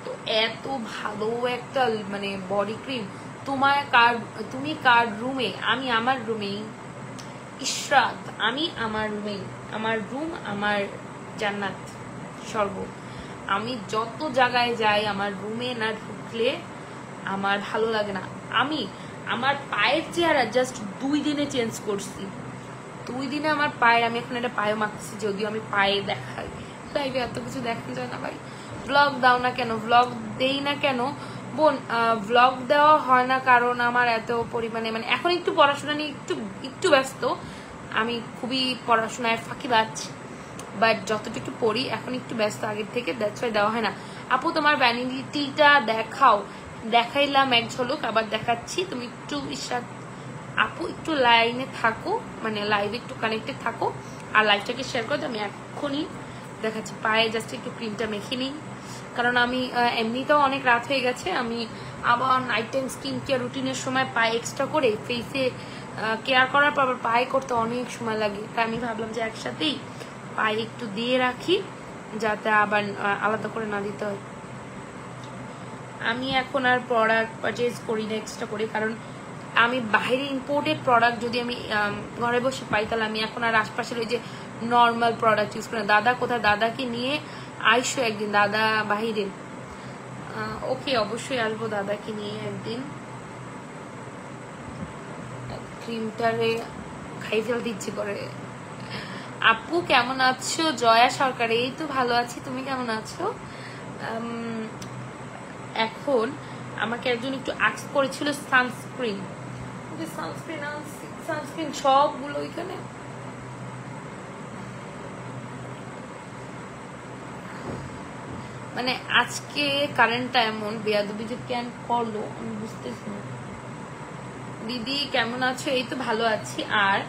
তো এত ভালো একটা মানে বডি ক্রিম। তুমি কার রুমে? আমি আমার রুমেই। ইশরাত, আমি আমার রুমেই। আমার রুম আমার জান্নাত, স্বর্গ। আমি যত জায়গায় যাই আমার রুমে না ঢুকলে আমার ভালো লাগে না। আমি আমার পায়ের চেহারা জাস্ট 2 দিনে চেঞ্জ করছি। 2 দিনে আমার পায়ের, আমি এখন এটা পায়ে মাখছি, যদিও আমি পায়ে দেখাই, লাইভে এত কিছু দেখানো যায় না ভাই। ব্লগ দাও না কেন? ব্লগ দেই না কেন বোন? ব্লগ দেওয়া হয় না কারণ আমার এত পরিমাণে মানে এখন একটু পড়াশোনা নিয়ে একটু ব্যস্ত। আমি খুবই পড়াশোনায় ফাঁকিবাজ, বাট যতটুকু পড়ি এখন একটু ব্যস্ত আগের থেকে, দ্যাটস ওয়াই দেওয়া হয় না। আপু তোমার ভ্যানিটিটা দেখাও। দেখাইলাম এক ঝলক, আবার দেখাচ্ছি। তুমি একটু আপু একটু লাইনে থাকো, মানে লাইভে একটু কানেক্টেড থাকো আর লাইভটাকে শেয়ার করো। আমি এখনই দেখাচ্ছি। পায়ে জাস্ট একটু ক্রিমটা মেখে নিই, কারণ আমি এমনিতেও অনেক রাত হয়ে গেছে। আমি আবার নাইট টাইম স্কিন কেয়ার রুটিনের সময় পায়ে এক্সট্রা করে ফেসে কেয়ার করার পর আবার পায়ে করতে অনেক সময় লাগে, তাই আমি ভাবলাম যে একসাথেই পায়ে একটু দিয়ে রাখি, যাতে আবার আলাদা করে না দিতে হয়। আমি এখন আর প্রোডাক্ট পারচেজ করি না এক্সট্রা করে, কারণ আমি বাইরে ইম্পোর্টেড প্রোডাক্ট যদি আমি ঘরে বসে পাই, তাহলে আমি এখন আর আশপাশের ওই যে নর্মাল প্রোডাক্ট ইউজ করি না। দাদা কোথায়? দাদাকে নিয়ে আইসো একদিন, দাদা বাহিরে। ওকে, অবশ্যই আসবো দাদাকে নিয়ে একদিন। ক্রিমটারে খাই ফেলতে ইচ্ছে করে। আপু কেমন আছো? জয়া সরকার, এই তো ভালো আছি, তুমি কেমন আছো? এখন আমাকে একজন একটু আস্ক করেছিল সানস্ক্রিন, সানস্ক্রিন সবগুলো এখানে। মানে আজকে কারেন্টটা এমন বেয়াদবি যে কেন করলো আমি বুঝতেছি না। দিদি কেমন আছো? এই তো ভালো আছি। আর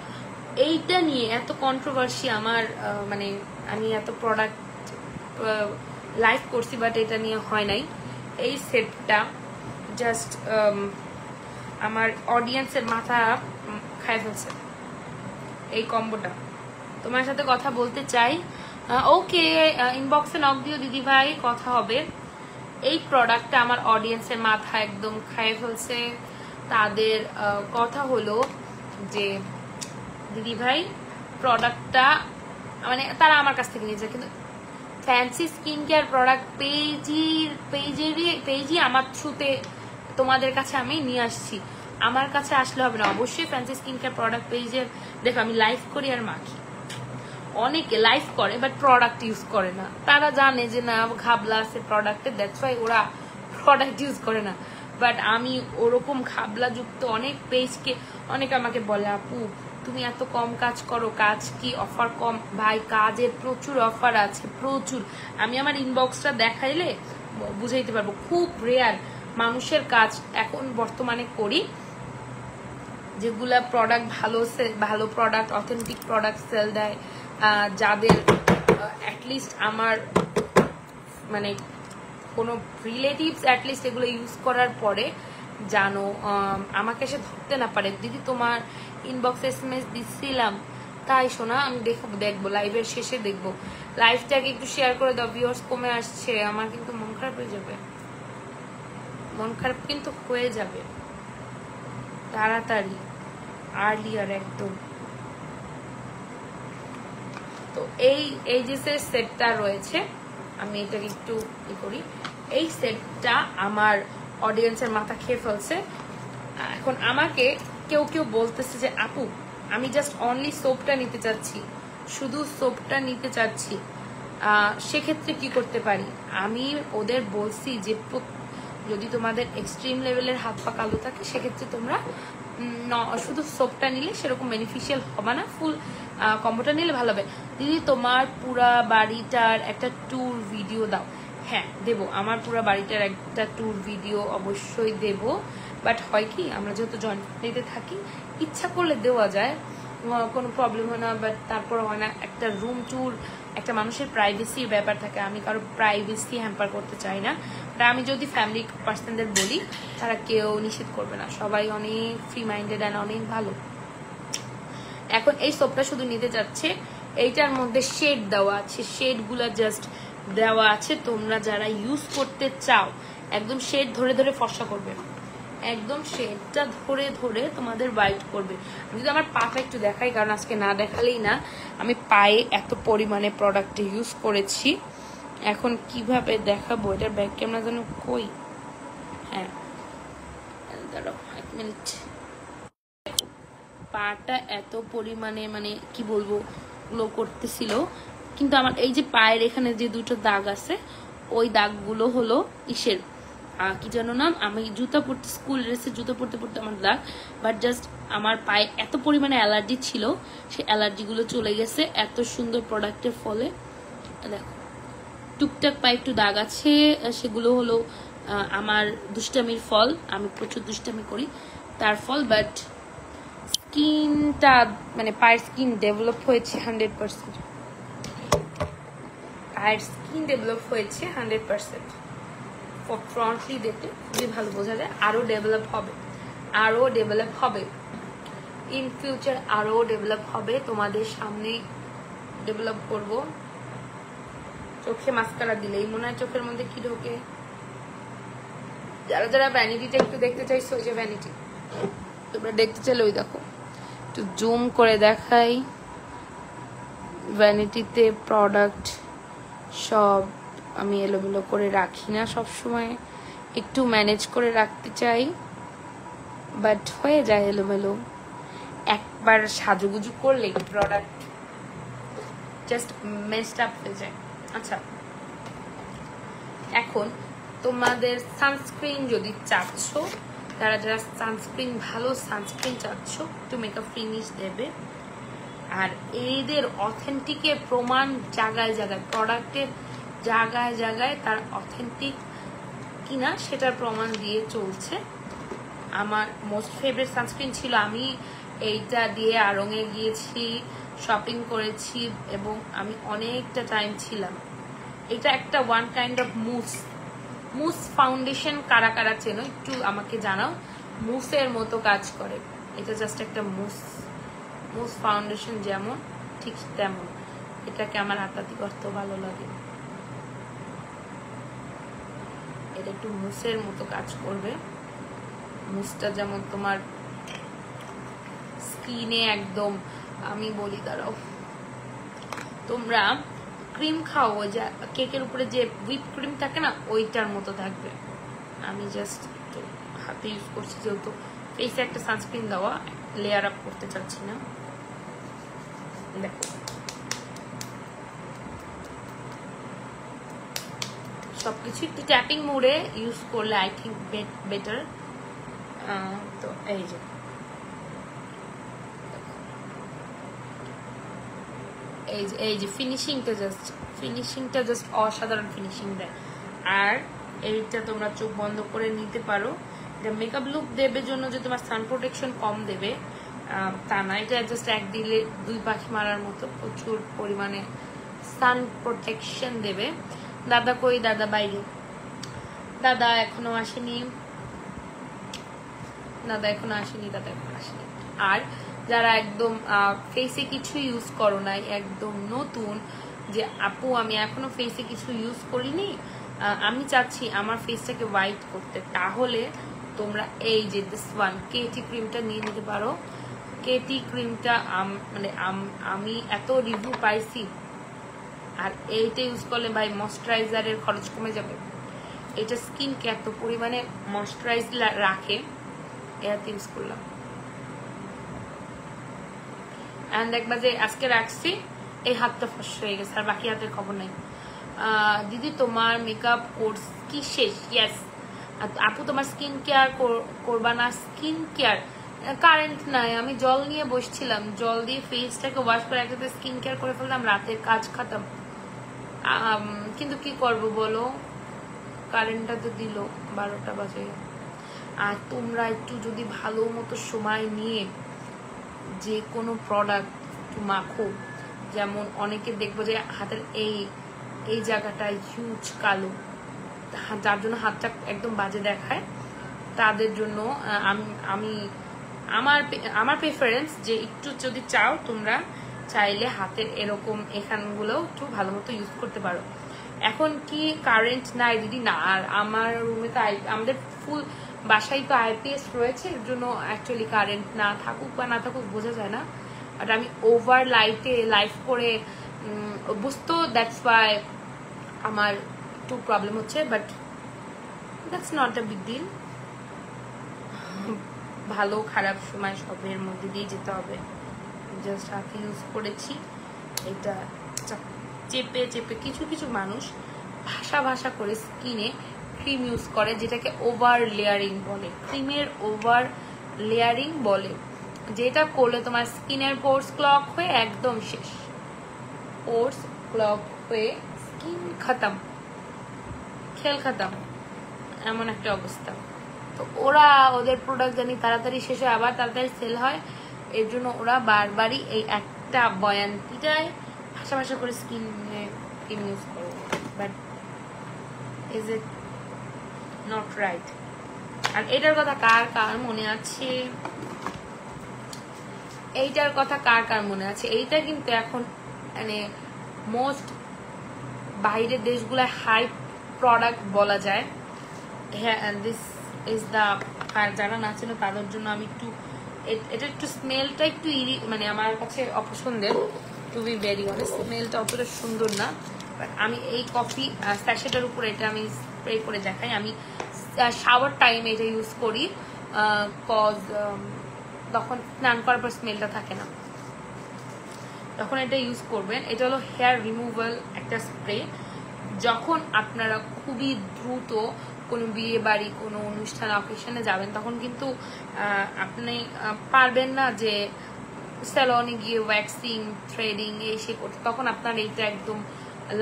এইটা নিয়ে এত কন্ট্রোভার্সি আমার, মানে আমি এত প্রোডাক্ট লাইভ করছি বাট এটা নিয়ে হয় নাই। এই সেটটা জাস্ট আমার অডিয়েন্সের মাথা খায় ফেলছে। এই কম্বোটা তোমার সাথে কথা বলতে চাই। ওকে, ইনবক্সে নক দিও দিদি ভাই, কথা হবে। এই প্রোডাক্টটা আমার অডিয়েন্সের মাথা একদম খায় ফেলছে। তাদের কথা হলো যে দিদি ভাই প্রোডাক্টটা মানে তারা আমার কাছ থেকে নিয়েছে, কিন্তু ফ্যান্সি স্কিন কেয়ার প্রোডাক্ট পেজই আমার থ্রুতে তোমাদের কাছে আমি নিয়ে আসছি। আমার কাছে আসলে হবে না, অবশ্যই ফ্যান্সি স্কিন কেয়ার প্রোডাক্ট পেজের। দেখো আমি লাইভ করি আর মাখি, অনেকে লাইভ করে বাট প্রোডাক্ট ইউজ করে না। তারা জানে যে না ঘাবলা আছে প্রোডাক্টে, দ্যাটস ওয়াই ওরা প্রোডাক্ট ইউজ করে না। বাট আমি ওরকম ঘাবলা যুক্ত অনেক পেজকে, অনেকে আমাকে বলে আপু তুমি এত কম কাজ করো, কাজ কি অফার কম? ভাই কাজের প্রচুর অফার আছে, প্রচুর। আমি আমার ইনবক্সটা দেখাইলে বুঝাইতে পারবো। খুব রেয়ার মানুষের কাজ এখন বর্তমানে করি, যেগুলা প্রোডাক্ট ভালো প্রোডাক্ট, অথেন্টিক প্রোডাক্ট সেল দেয়, যাদের অ্যাটলিস্ট আমার মানে কোনো রিলেটিভস অ্যাটলিস্ট এগুলো ইউজ করার পরে জানো আমাকে এসে ধরতে না পারে, দিদি তোমার ইনবক্সে SMS দিচ্ছিলাম, তাই শোনা আমি দেখবো লাইভের শেষে দেখবো। লাইভটাকে একটু শেয়ার করে দাও, ভিউয়ার্স কমে আসছে, আমার কিন্তু মন খারাপ হয়ে যাবে, মন খারাপ কিন্তু হয়ে যাবে তাড়াতাড়ি, আর্লিয়ার একদম। তো এই যে সেটটা রয়েছে, আমি এটাকে একটু করি, এই সেটটা আমার অডিয়েন্সের মাথা খেয়ে ফেলছে। এখন আমাকে কেউ বলতেছে যে আপু আমি জাস্ট অনলি সোপটা নিতে চাচ্ছি, শুধু সোপটা নিতে চাচ্ছি, সেক্ষেত্রে কি করতে পারি? আমি ওদের বলছি যে যদি তোমাদের এক্সট্রিম লেভেলের হাত পা কালো থাকে সেক্ষেত্রে তোমরা শুধু সোপটা নিলে সেরকম বেনিফিশিয়াল হবে না, ফুল কম্বোটা নিলে ভালো হবে। দিদি তোমার পুরা বাড়িটার একটা ট্যুর ভিডিও দাও। হ্যাঁ দেবো, আমার পুরা বাড়িটার একটা ট্যুর ভিডিও অবশ্যই দেব, বাট হয় কি আমরা যেহেতু জয়েন্ট ফ্যামিলিতে থাকি ইচ্ছা করলে দেওয়া যায়, কোনো প্রবলেম হয় না, বাট তারপর হয় না একটা রুম ট্যুর, একটা মানুষের প্রাইভেসির ব্যাপার থাকে, আমি কারো প্রাইভেসি হ্যাম্পার করতে চাই না। আমি যদি ফ্যামিলি পার্সনদের বলি তারা কেউ নিষেধ করবে না, সবাই অনেক ফ্রি মাইন্ডেড অ্যান্ড অনেক ভালো। এখন এই সোপটা শুধু নিতে যাচ্ছে, এইটার মধ্যে শেড দেওয়া আছে, শেডগুলা জাস্ট দেওয়া আছে, তোমরা যারা ইউজ করতে চাও একদম শেড ধরে ধরে ফর্সা করবে, একদম শেডটা ধরে ধরে তোমাদের হোয়াইট করবে। আমি যদি আমার পাটা একটু দেখাই, কারণ আজকে না দেখালেই না, আমি পায়ে এত পরিমাণে প্রোডাক্ট ইউজ করেছি, এখন কিভাবে দেখাবো, এটার ব্যাক ক্যামেরা যেন কই, হ্যাঁ দাঁড়াও 1 মিনিট। পাটা এত পরিমাণে মানে কি বলবো গ্লো করতেছিল, কিন্তু আমার এই যে পায়ের এখানে যে দুটো দাগ আছে ওই দাগগুলো হলো ইসের কি জানো নাম, আমি জুতা পরতে স্কুল ড্রেসে জুতো পরতে পরতে আমার দাগ, বাট জাস্ট আমার পায়ে এত পরিমাণে অ্যালার্জি ছিল, সেই অ্যালার্জিগুলো চলে গেছে এত সুন্দর প্রোডাক্টের ফলে। দেখো টুকটাক পায়ে একটু দাগ আছে, সেগুলো হলো আমার দুষ্টামির ফল, আমি প্রচুর দুষ্টামি করি তার ফল, বাট স্কিনটা মানে পায়ের স্কিন ডেভেলপ হয়েছে 100%, পায়ের স্কিন ডেভেলপ হয়েছে 100%, ফ্রন্টলি দেখতে খুবই ভালো বোঝা যায়, আরো ডেভেলপ হবে, আরো ডেভেলপ হবে ইন ফিউচার, আরো ডেভেলপ হবে, তোমাদের সামনে ডেভেলপ করব। চোখে মাস্কারা দিলেই মনে হয় চোখের মধ্যে কি ঢোকে। যারা যারা ভ্যানিটিটা একটু দেখতে চাইছো, ওই যে ভ্যানিটি তোমরা দেখতে চাইলে ওই দেখো, একটু জুম করে দেখাই, ভ্যানিটিতে প্রোডাক্ট সব আমি এলোমেলো করে রাখি না, সব সময় একটু ম্যানেজ করে রাখতে চাই, বাট হয়ে যায় এলোমেলো, একবার সাজুগুজু করলে প্রোডাক্ট জাস্ট মেসড আপ হয়ে যায়। আচ্ছা এখন তোমাদের সানস্ক্রিন যদি চাচ্ছ, যারা যারা সানস্ক্রিন ভালো সানস্ক্রিন চাচ্ছ, একটু মেকআপ ফিনিশ দেবে, আর এদের অথেন্টিকের প্রমাণ জায়গায় জায়গায়, প্রোডাক্টের জায়গায় জায়গায় তার অথেন্টিক কিনা সেটার প্রমাণ দিয়ে চলছে। আমার মোস্ট ফেভারিট সানস্ক্রিন ছিল, আমি এইটা দিয়ে আড়ংয়ে গিয়েছি, শপিং করেছি এবং আমি অনেকটা টাইম ছিলাম। এটা একটা ওয়ান কাইন্ড অফ মুস ফাউন্ডেশন, কারা কারা চেনো একটু আমাকে জানাও, মুসের মতো কাজ করে, এটা জাস্ট একটা মুস ফাউন্ডেশন যেমন ঠিক তেমন, এটাকে আমার হাতাহাতি করতে ভালো লাগে, এটা একটু মুসের মতো কাজ করবে, মুসটা যেমন তোমার স্কিনে একদম, আমি বলি দাঁড়াও, তোমরা ক্রিম খাও, ওই যে কেকের উপরে যে হুইপ ক্রিম থাকে না ওইটার মতো থাকবে। আমি জাস্ট একটু হাতে ইউজ করছি, যেহেতু ফেসে একটা সানস্ক্রিন দেওয়া, লেয়ার আপ করতে চাচ্ছি না। দেখো সবকিছু একটু ট্যাপিং মোডে ইউজ করলে আই থিঙ্ক বেটার। তো এই যে ফিনিশিংটা জাস্ট অসাধারণ ফিনিশিং দেয়। আর এইটা তোমরা চোখ বন্ধ করে নিতে পারো। এটা মেকআপ লুক দেবে জন্য যে তোমার সান প্রোটেকশন কম দেবে তা না, এটা জাস্ট এক দিলে দুই পাখি মারার মতো প্রচুর পরিমাণে সান প্রোটেকশন দেবে। দাদা কই? দাদা বাইরে, দাদা এখনো আসেনি, দাদা এখনো আসেনি, দাদা এখনো আসেনি। আর যারা একদম ফেসে কিছু ইউজ করো নাই, একদম নতুন যে আপু আমি এখনো ফেসে কিছু ইউজ করিনি, আমি চাচ্ছি আমার ফেসটাকে হোয়াইট করতে, তাহলে তোমরা এই যে দিস ওয়ান কেটি ক্রিমটা নিয়ে নিতে পারো। কেটি ক্রিমটা মানে আমি এত রিভিউ পাইছি, আর এইটা ইউজ করলে ভাই ময়শ্চারাইজারের খরচ কমে যাবে। এটা স্কিনকে এত পরিমাণে ময়শ্চারাইজ রাখে, এটা ইউজ করলাম। অ্যান্ড একবার যে আজকে রাখছি এই হাতটা ফস হয়ে গেছে, আর বাকি হাতের খবর নাই। দিদি তোমার মেকআপ কোর্স কি শেষ? ইয়েস আপু। তোমার স্কিন কেয়ার করবা না? স্কিন কেয়ার কারেন্ট নাই, আমি জল নিয়ে বসছিলাম, জল দিয়ে ফেসটাকে ওয়াশ করে একসাথে স্কিন কেয়ার করে ফেললাম, রাতের কাজ খাতাম। কিন্তু কি করব বলো, কারেন্টটা তো দিল 12টা বাজে। আর তোমরা একটু যদি ভালো মতো সময় নিয়ে যে কোনো প্রোডাক্ট একটু মাখো, যেমন অনেকে দেখবো যে হাতের এই জায়গাটা হিউজ কালো, যার জন্য হাতটা একদম বাজে দেখায়, তাদের জন্য আমি আমার প্রেফারেন্স যে একটু যদি চাও তোমরা চাইলে হাতের এরকম এখানগুলো একটু ভালো মতো ইউজ করতে পারো। এখন কি কারেন্ট নাই দিদি? না, আর আমার রুমে তো আমাদের ফুল বাসায় তো আইপিএস রয়েছে, এর জন্য অ্যাকচুয়ালি কারেন্ট না থাকুক বা না থাকুক বোঝা যায় না। বাট আমি ওভার লাইটে লাইভ করে বুঝতো, দ্যাটস ওয়াই আমার একটু প্রবলেম হচ্ছে, but that's not a big deal. ভালো খারাপ সময় সবের মধ্যে দিয়ে যেতে হবে। জাস্ট হাতে ইউজ করেছি, এটা চেপে চেপে কিছু মানুষ ভাষা করে স্কিনে ক্রিম ইউজ করে, যেটাকে ওভার লেয়ারিং বলে, ক্রিমের ওভার লেয়ারিং বলে, যেটা করলে তোমার স্কিনের পোর্স ক্লগ হয়ে একদম শেষ, পোর্স ক্লগ হয়ে স্কিন খতম, খেল খতম, এমন একটা অবস্থা। তো ওরা ওদের প্রোডাক্ট জানি তাড়াতাড়ি শেষ হয়, আবার তাড়াতাড়ি সেল হয়, এর জন্য ওরা বারবারই এই একটা বয়ানটিটায় ভাষা করে স্কিনে ক্রিম ইউজ করে। But is it not right? আর এটার কথা কার মনে আছে? এইটার কথা কার মনে আছে? এইটা কিন্তু এখন মানে মোস্ট বাইরের দেশগুলায় হাই প্রোডাক্ট বলা যায়। হ্যাঁ, দিস ইজ দ্য, যারা না ছিল তাদের জন্য আমি একটু এটা একটু স্মেলটা একটু মানে আমার কাছে অপছন্দের, টু বি ভেরি অনেস্ট। স্মেলটা অতটা সুন্দর না, বাট আমি এই কফি স্যাশেটার উপরে এটা আমি স্প্রে করে দেখাই। আমি শাওয়ার টাইমে এটা ইউজ করি, কজ তখন স্নান করার পর স্মেলটা থাকে না, তখন এটা ইউজ করবেন। এটা হলো হেয়ার রিমুভাল একটা স্প্রে। যখন আপনারা খুবই দ্রুত কোনো বিয়ে বাড়ি কোনো অনুষ্ঠান অকেশনে যাবেন, তখন কিন্তু আপনি পারবেন না যে স্যালনে গিয়ে ওয়্যাক্সিং থ্রেডিং এই সে করতে, তখন আপনার এইটা একদম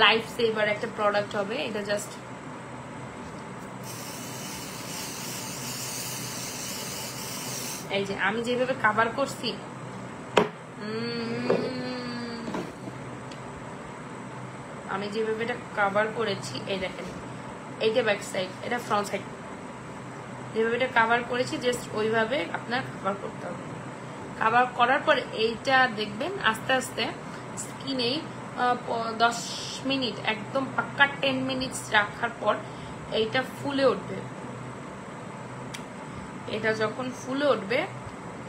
লাইফ সেভার একটা প্রোডাক্ট হবে। এটা জাস্ট এই যে আমি যেভাবে কাভার করছি, আমি যেভাবে এটা কাভার করেছি, এই দেখেন, এইটা ব্যাক সাইড, এটা ফ্রন্ট সাইড, যেভাবে এটা কাভার করেছি জাস্ট ওইভাবে আপনার কাভার করতে হবে। কাভার করার পরে এইটা দেখবেন আস্তে আস্তে স্কিনে 10 মিনিট একদম পাক্কা 10 মিনিটস রাখার পর এইটা ফুলে উঠবে। এটা যখন ফুলে উঠবে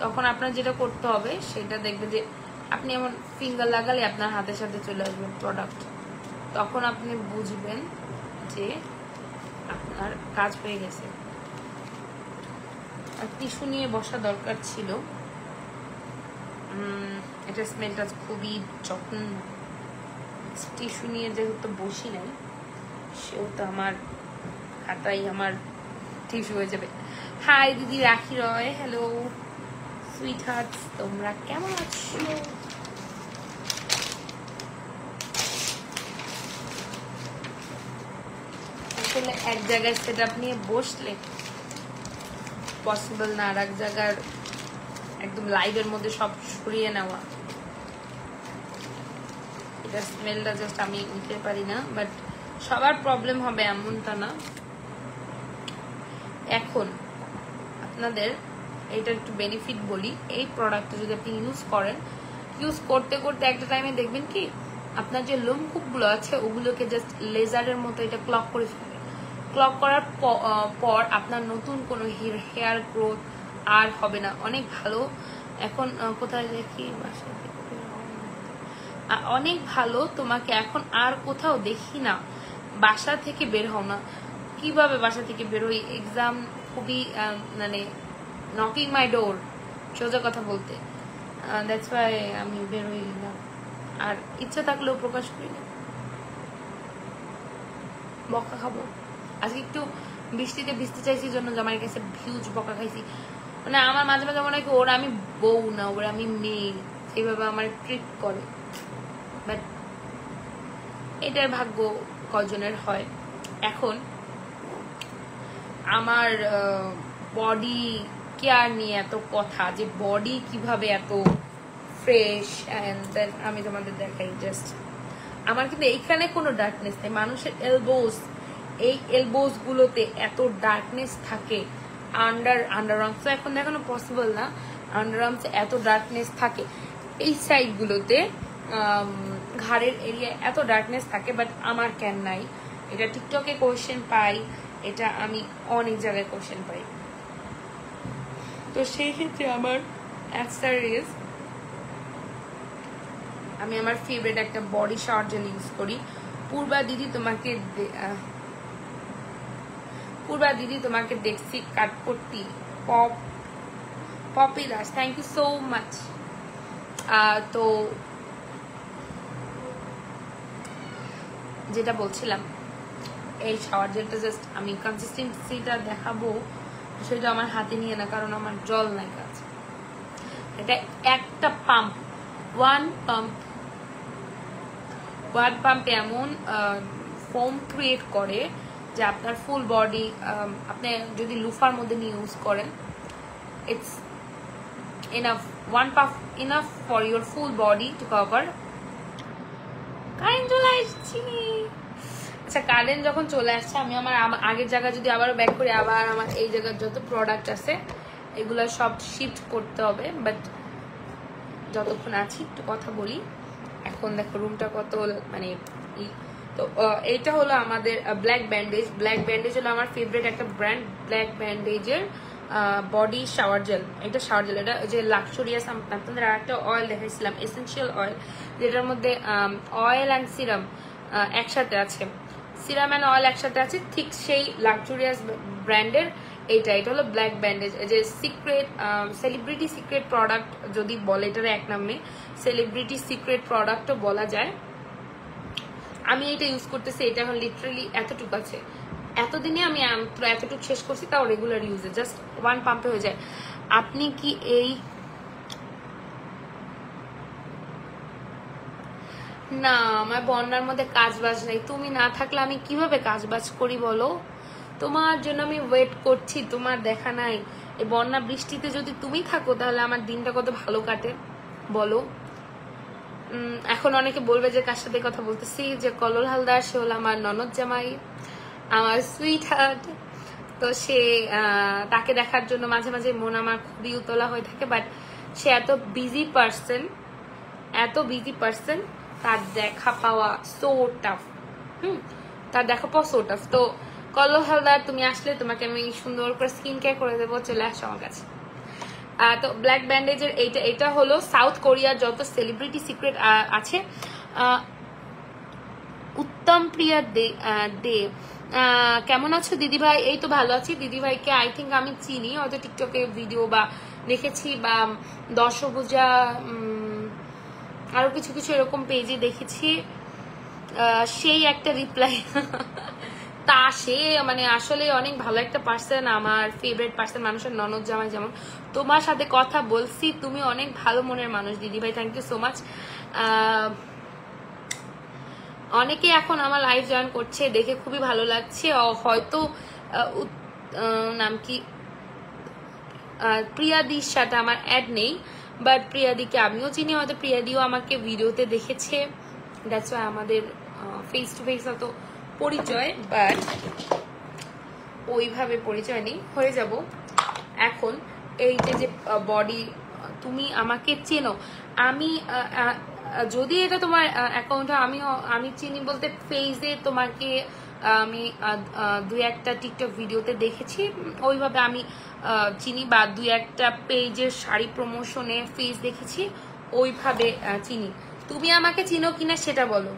তখন আপনার যেটা করতে হবে সেটা দেখবে যে আপনি এমন ফিঙ্গার লাগালে আপনার হাতের সাথে চলে আসবে প্রোডাক্ট, তখন আপনি বুঝবেন যে আপনার কাজ হয়ে গেছে। আর টিস্যু নিয়ে বসা দরকার ছিল, এটা স্মেলটা খুবই যত্ন, টিস্যু নিয়ে যেহেতু বসি নাই সেহেতু আমার হাতাই আমার টিস্যু হয়ে যাবে। হাই দিদি রাখি রয়, হ্যালো সুইট হার্টস, তোমরা কেমন আছো? আসলে এক জায়গায় সেট আপ নিয়ে বসলে পসিবল না আর এক জায়গার একদম লাইভের মধ্যে সব সরিয়ে নেওয়া। এটা স্মেলটা জাস্ট আমি নিতে পারি না, বাট সবার প্রবলেম হবে এমনটা না। এখন আপনাদের এটা একটু বেনিফিট বলি, এই প্রোডাক্টটা যদি আপনি ইউজ করেন, ইউজ করতে করতে একটা টাইমে দেখবেন কি আপনার যে লোমকূপগুলো আছে ওগুলোকে জাস্ট লেজারের মতো এটা ক্লক করে ফেলবে। ক্লক করার পর আপনার নতুন কোনো হেয়ার গ্রোথ আর হবে না। অনেক ভালো। এখন কোথায় দেখি, বাসা থেকে অনেক ভালো। তোমাকে এখন আর কোথাও দেখি না, বাসা থেকে বের হও না। কিভাবে বাসা থেকে বের হই? এক্সাম খুবই মানে নকিং মাই ডোর, সোজা কথা বলতে। দ্যাটস ওয়াই আমি বের হই না, আর ইচ্ছা থাকলেও প্রকাশ করি না। বকা খাবো আজকে, একটু বৃষ্টিতে ভিজতে চাইছি জন্য জামাইয়ের কাছে হিউজ বকা খাইছি। মানে আমার মাঝে মাঝে মনে হয় ওরা আমি বউ না, ওরা আমি মেয়ে, সেইভাবে আমার ট্রিট করে। বাট এটার ভাগ্য কজনের হয়। এখন আমার বডি কেয়ার নিয়ে এত কথা, যে বডি কিভাবে এত ফ্রেশ অ্যান্ড দেন আমি তোমাদের দেখাই। জাস্ট আমার কিন্তু এইখানে কোনো ডার্কনেস নেই। মানুষের এলবোস, এই এলবোস গুলোতে এত ডার্কনেস থাকে। আন্ডার আর্মস তো এখন দেখানো পসিবল না, আন্ডার আর্মসে এত ডার্কনেস থাকে। এই সাইড গুলোতে ঘাড়ের এরিয়া এত ডার্কনেস থাকে, বাট আমার কেন নাই। এটা টিকটকে কোয়েশ্চেন পাই, এটা আমি অনেক জায়গায় কোয়েশ্চেন পাই। তো সেই ক্ষেত্রে আমার অ্যান্সার ইজ, আমি আমার ফেভারিট একটা বডি শাওয়ার জেল ইউজ করি। পূর্বা দিদি তোমাকে দেখছি Kathpatti Popy Das, thank you so much. তো যেটা বলছিলাম, এই শাওয়ার জেলটা জাস্ট আমি কনসিস্টেন্সিটা দেখাবো, সেটা আমার হাতে নিয়ে না, কারণ আমার জল নাই কাছে। এটা একটা পাম্প, ওয়ান পাম্পে এমন ফোম ক্রিয়েট করে যে আপনার ফুল বডি, আপনি যদি লুফার মধ্যে নিয়ে ইউজ করেন, it's enough, one puff enough for your full body to cover. Current চলে আসছে। আচ্ছা, কারেন্ট যখন চলে আসছে, আমি আমার আগের জায়গা যদি আবার ব্যাক করি, আবার আমার এই জায়গার যত প্রোডাক্ট আছে এগুলো সব শিফট করতে হবে। বাট যতক্ষণ আছি একটু কথা বলি। এখন দেখো রুমটা কত মানে, তো এইটা হলো আমাদের ব্ল্যাক ব্যান্ডেজ। ব্ল্যাক ব্যান্ডেজ হলো আমার ফেভারিট একটা ব্র্যান্ড, ব্ল্যাক ব্যান্ডেজের বডি শাওয়ার জেল। এটা শাওয়ার জেল, এটা যে লাক্সুরিয়াস। আপনাদের আর একটা অয়েল দেখাইছিলাম, এসেনশিয়াল অয়েল, যেটার মধ্যে অয়েল অ্যান্ড সিরাম একসাথে আছে, সিরাম অ্যান্ড অয়েল একসাথে আছে, ঠিক সেই লাক্সুরিয়াস ব্র্যান্ডের এইটা। এটা হলো ব্ল্যাক ব্যান্ডেজ, যে সিক্রেট সেলিব্রিটি সিক্রেট প্রোডাক্ট যদি বলে, এটার এক নামে সেলিব্রিটি সিক্রেট প্রোডাক্টও বলা যায়। আমি এটা ইউজ করতেছি, এটা এখন লিটারালি এতটুকু আছে। এতদিনে আমি এতটুকু শেষ করছি, তাও রেগুলার ইউজে, জাস্ট ওয়ান পাম্পে হয়ে যায়। আপনি কি এই না, আমার বন্যার মধ্যে কাজ বাজ নাই। তুমি না থাকলে আমি কিভাবে কাজ বাজ করি বলো? তোমার জন্য আমি ওয়েট করছি, তোমার দেখা নাই। এই বন্যা বৃষ্টিতে যদি তুমি থাকো, তাহলে আমার দিনটা কত ভালো কাটে বলো। এখন অনেকে বলবে যে কার সাথে কথা বলতেছি, যে কলল হালদার, সে হলো আমার ননদ জামাই, আমার সুইট হার্ট। তো সে তাকে দেখার জন্য মাঝে মাঝে মন আমার খুবই উতলা হয়ে থাকে, বাট সে এত বিজি পার্সন, তার দেখা পাওয়া সো টাফ। তার দেখা পাওয়া সো টাফ। তো কলল হালদার, তুমি আসলে তোমাকে আমি সুন্দর করে স্কিন কেয়ার করে দেবো, চলে আসো আমার কাছে। তো ব্ল্যাক ব্যান্ডেজের এটা হলো সাউথ কোরিয়ার যত সেলিব্রিটি সিক্রেট আছে। উত্তম প্রিয়া দে, কেমন আছো দিদিভাই? এই তো ভালো আছি। দিদিভাইকে আই থিঙ্ক আমি চিনি, হয়তো টিকটকে ভিডিও বা দেখেছি, বা দর্শভূজা আরো কিছু কিছু এরকম পেজে দেখেছি। সেই একটা রিপ্লাই তা সে মানে আসলে অনেক ভালো একটা পার্সন, আমার ফেভারিট পার্সন, মানুষের ননদ জামাই। যেমন তোমার সাথে কথা বলছি, তুমি অনেক ভালো মনের মানুষ দিদিভাই, থ্যাংক ইউ সো মাচ। অনেকে এখন আমার লাইভ জয়েন করছে, দেখে খুবই ভালো লাগছে। হয়তো নাম কি প্রিয়াদির সাথে আমার অ্যাড নেই, বাট প্রিয়াদিকে আমিও চিনি, হয়তো প্রিয়াদিও আমাকে ভিডিওতে দেখেছে, দ্যাটস ওয়াই আমাদের ফেস টু ফেস হয়তো পরিচয়, বাট ওইভাবে পরিচয় নেই, হয়ে যাব। এখন এই যে বডি, তুমি আমাকে চেনো, আমি যদি এটা তোমার অ্যাকাউন্টে আমি চিনি বলতে ফেসে তোমাকে আমি দুই একটা টিকটক ভিডিওতে দেখেছি, ওইভাবে আমি চিনি, বা দুই একটা পেজের শাড়ি প্রমোশনে ফেস দেখেছি, ওইভাবে চিনি। তুমি আমাকে চিনো কিনা সেটা বলো।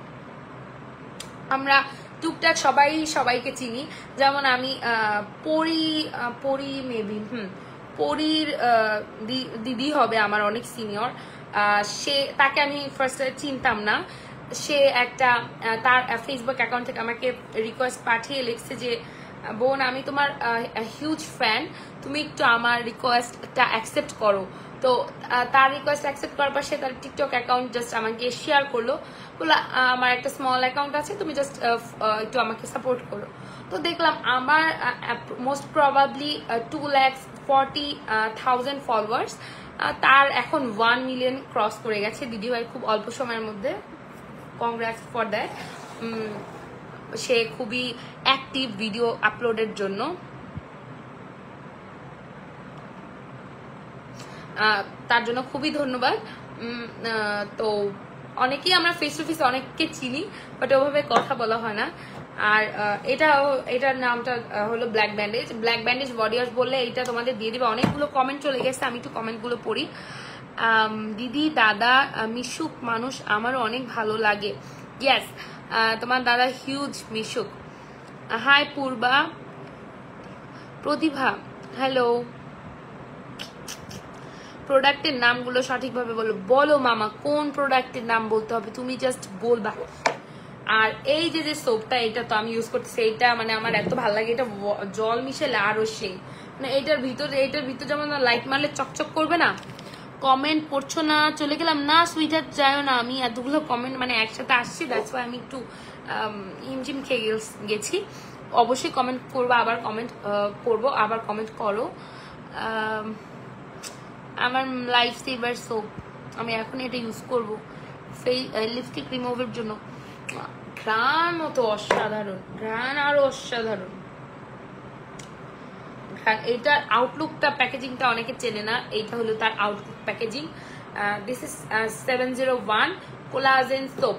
আমরা টুকটাক সবাইকে চিনি, যেমন আমি পরি মেবি পরির দিদি হবে আমার অনেক সিনিয়র, তাকে আমি ফার্স্টে চিনতাম না। সে একটা তার ফেসবুক অ্যাকাউন্ট থেকে আমাকে রিকোয়েস্ট পাঠিয়ে লিখছে যে বোন আমি তোমার হিউজ ফ্যান, তুমি একটু আমার রিকোয়েস্টটা অ্যাকসেপ্ট করো। তো তার রিকোয়েস্ট অ্যাকসেপ্ট করার পর সে তার টিকটক অ্যাকাউন্ট জাস্ট আমাকে শেয়ার করলো, বললো আমার একটা স্মল অ্যাকাউন্ট আছে, তুমি জাস্ট একটু আমাকে সাপোর্ট করো। তো দেখলাম আমার মোস্ট প্রবাবলি 2,40,000 ফলোয়ার্স, তার এখন 1 মিলিয়ন ক্রস করে গেছে দিদিভাই খুব অল্প সময়ের মধ্যে। Congrats for that. সে খুবই অ্যাক্টিভ ভিডিও আপলোডের জন্য। তার জন্য খুবই ধন্যবাদ। তো অনেকেই আমরা ফেস টু ফেস অনেককে চিনি, বাট ওভাবে কথা বলা হয় না। আর এটার নামটা হলো black bandage. Black bandage body wash বললে এটা তোমাদের দিয়ে দিবে। অনেকগুলো কমেন্ট চলে গেছে, আমি একটু কমেন্টগুলো পড়ি। দিদি দাদা মিশুক মানুষ আমারও অনেক ভালো লাগে। ইয়েস, তোমার দাদা হিউজ মিশুক। হাই পূর্বা, প্রতিভা হ্যালো। প্রোডাক্টের নামগুলো সঠিকভাবে বলো। বলো মামা কোন প্রোডাক্টের নাম বলতে হবে, তুমি জাস্ট বলবা। আর এই যে সোপটা, এটা তো আমি ইউজ করতেছি, এটা মানে আমার এত ভালো লাগে, এটা জল মিশালে আরো সেই মানে এটার ভিতর যেমন লাইট মারলে চকচক করবে না। কমেন্ট পড়ছো না, চলে গেলাম না সুইটার যায়ও না, আমি এতগুলো কমেন্ট মানে একসাথে আসছি, দ্যাটস ওয়াই আমি একটু হিমঝিম খেয়ে গেছি। অবশ্যই কমেন্ট করবো, আবার কমেন্ট করবো, আবার কমেন্ট করো। আমার লাইফ সেভার সোপ, আমি এখন এটা ইউজ করবো লিপস্টিক রিমুভের জন্য। ঘ্রাণ মতো অসাধারণ, ঘ্রাণ আরো অসাধারণ। এটার আউটলুকটা, প্যাকেজিংটা অনেকে চেনে না, এইটা হলো তার Outlook packaging. This is 701 collagen soap.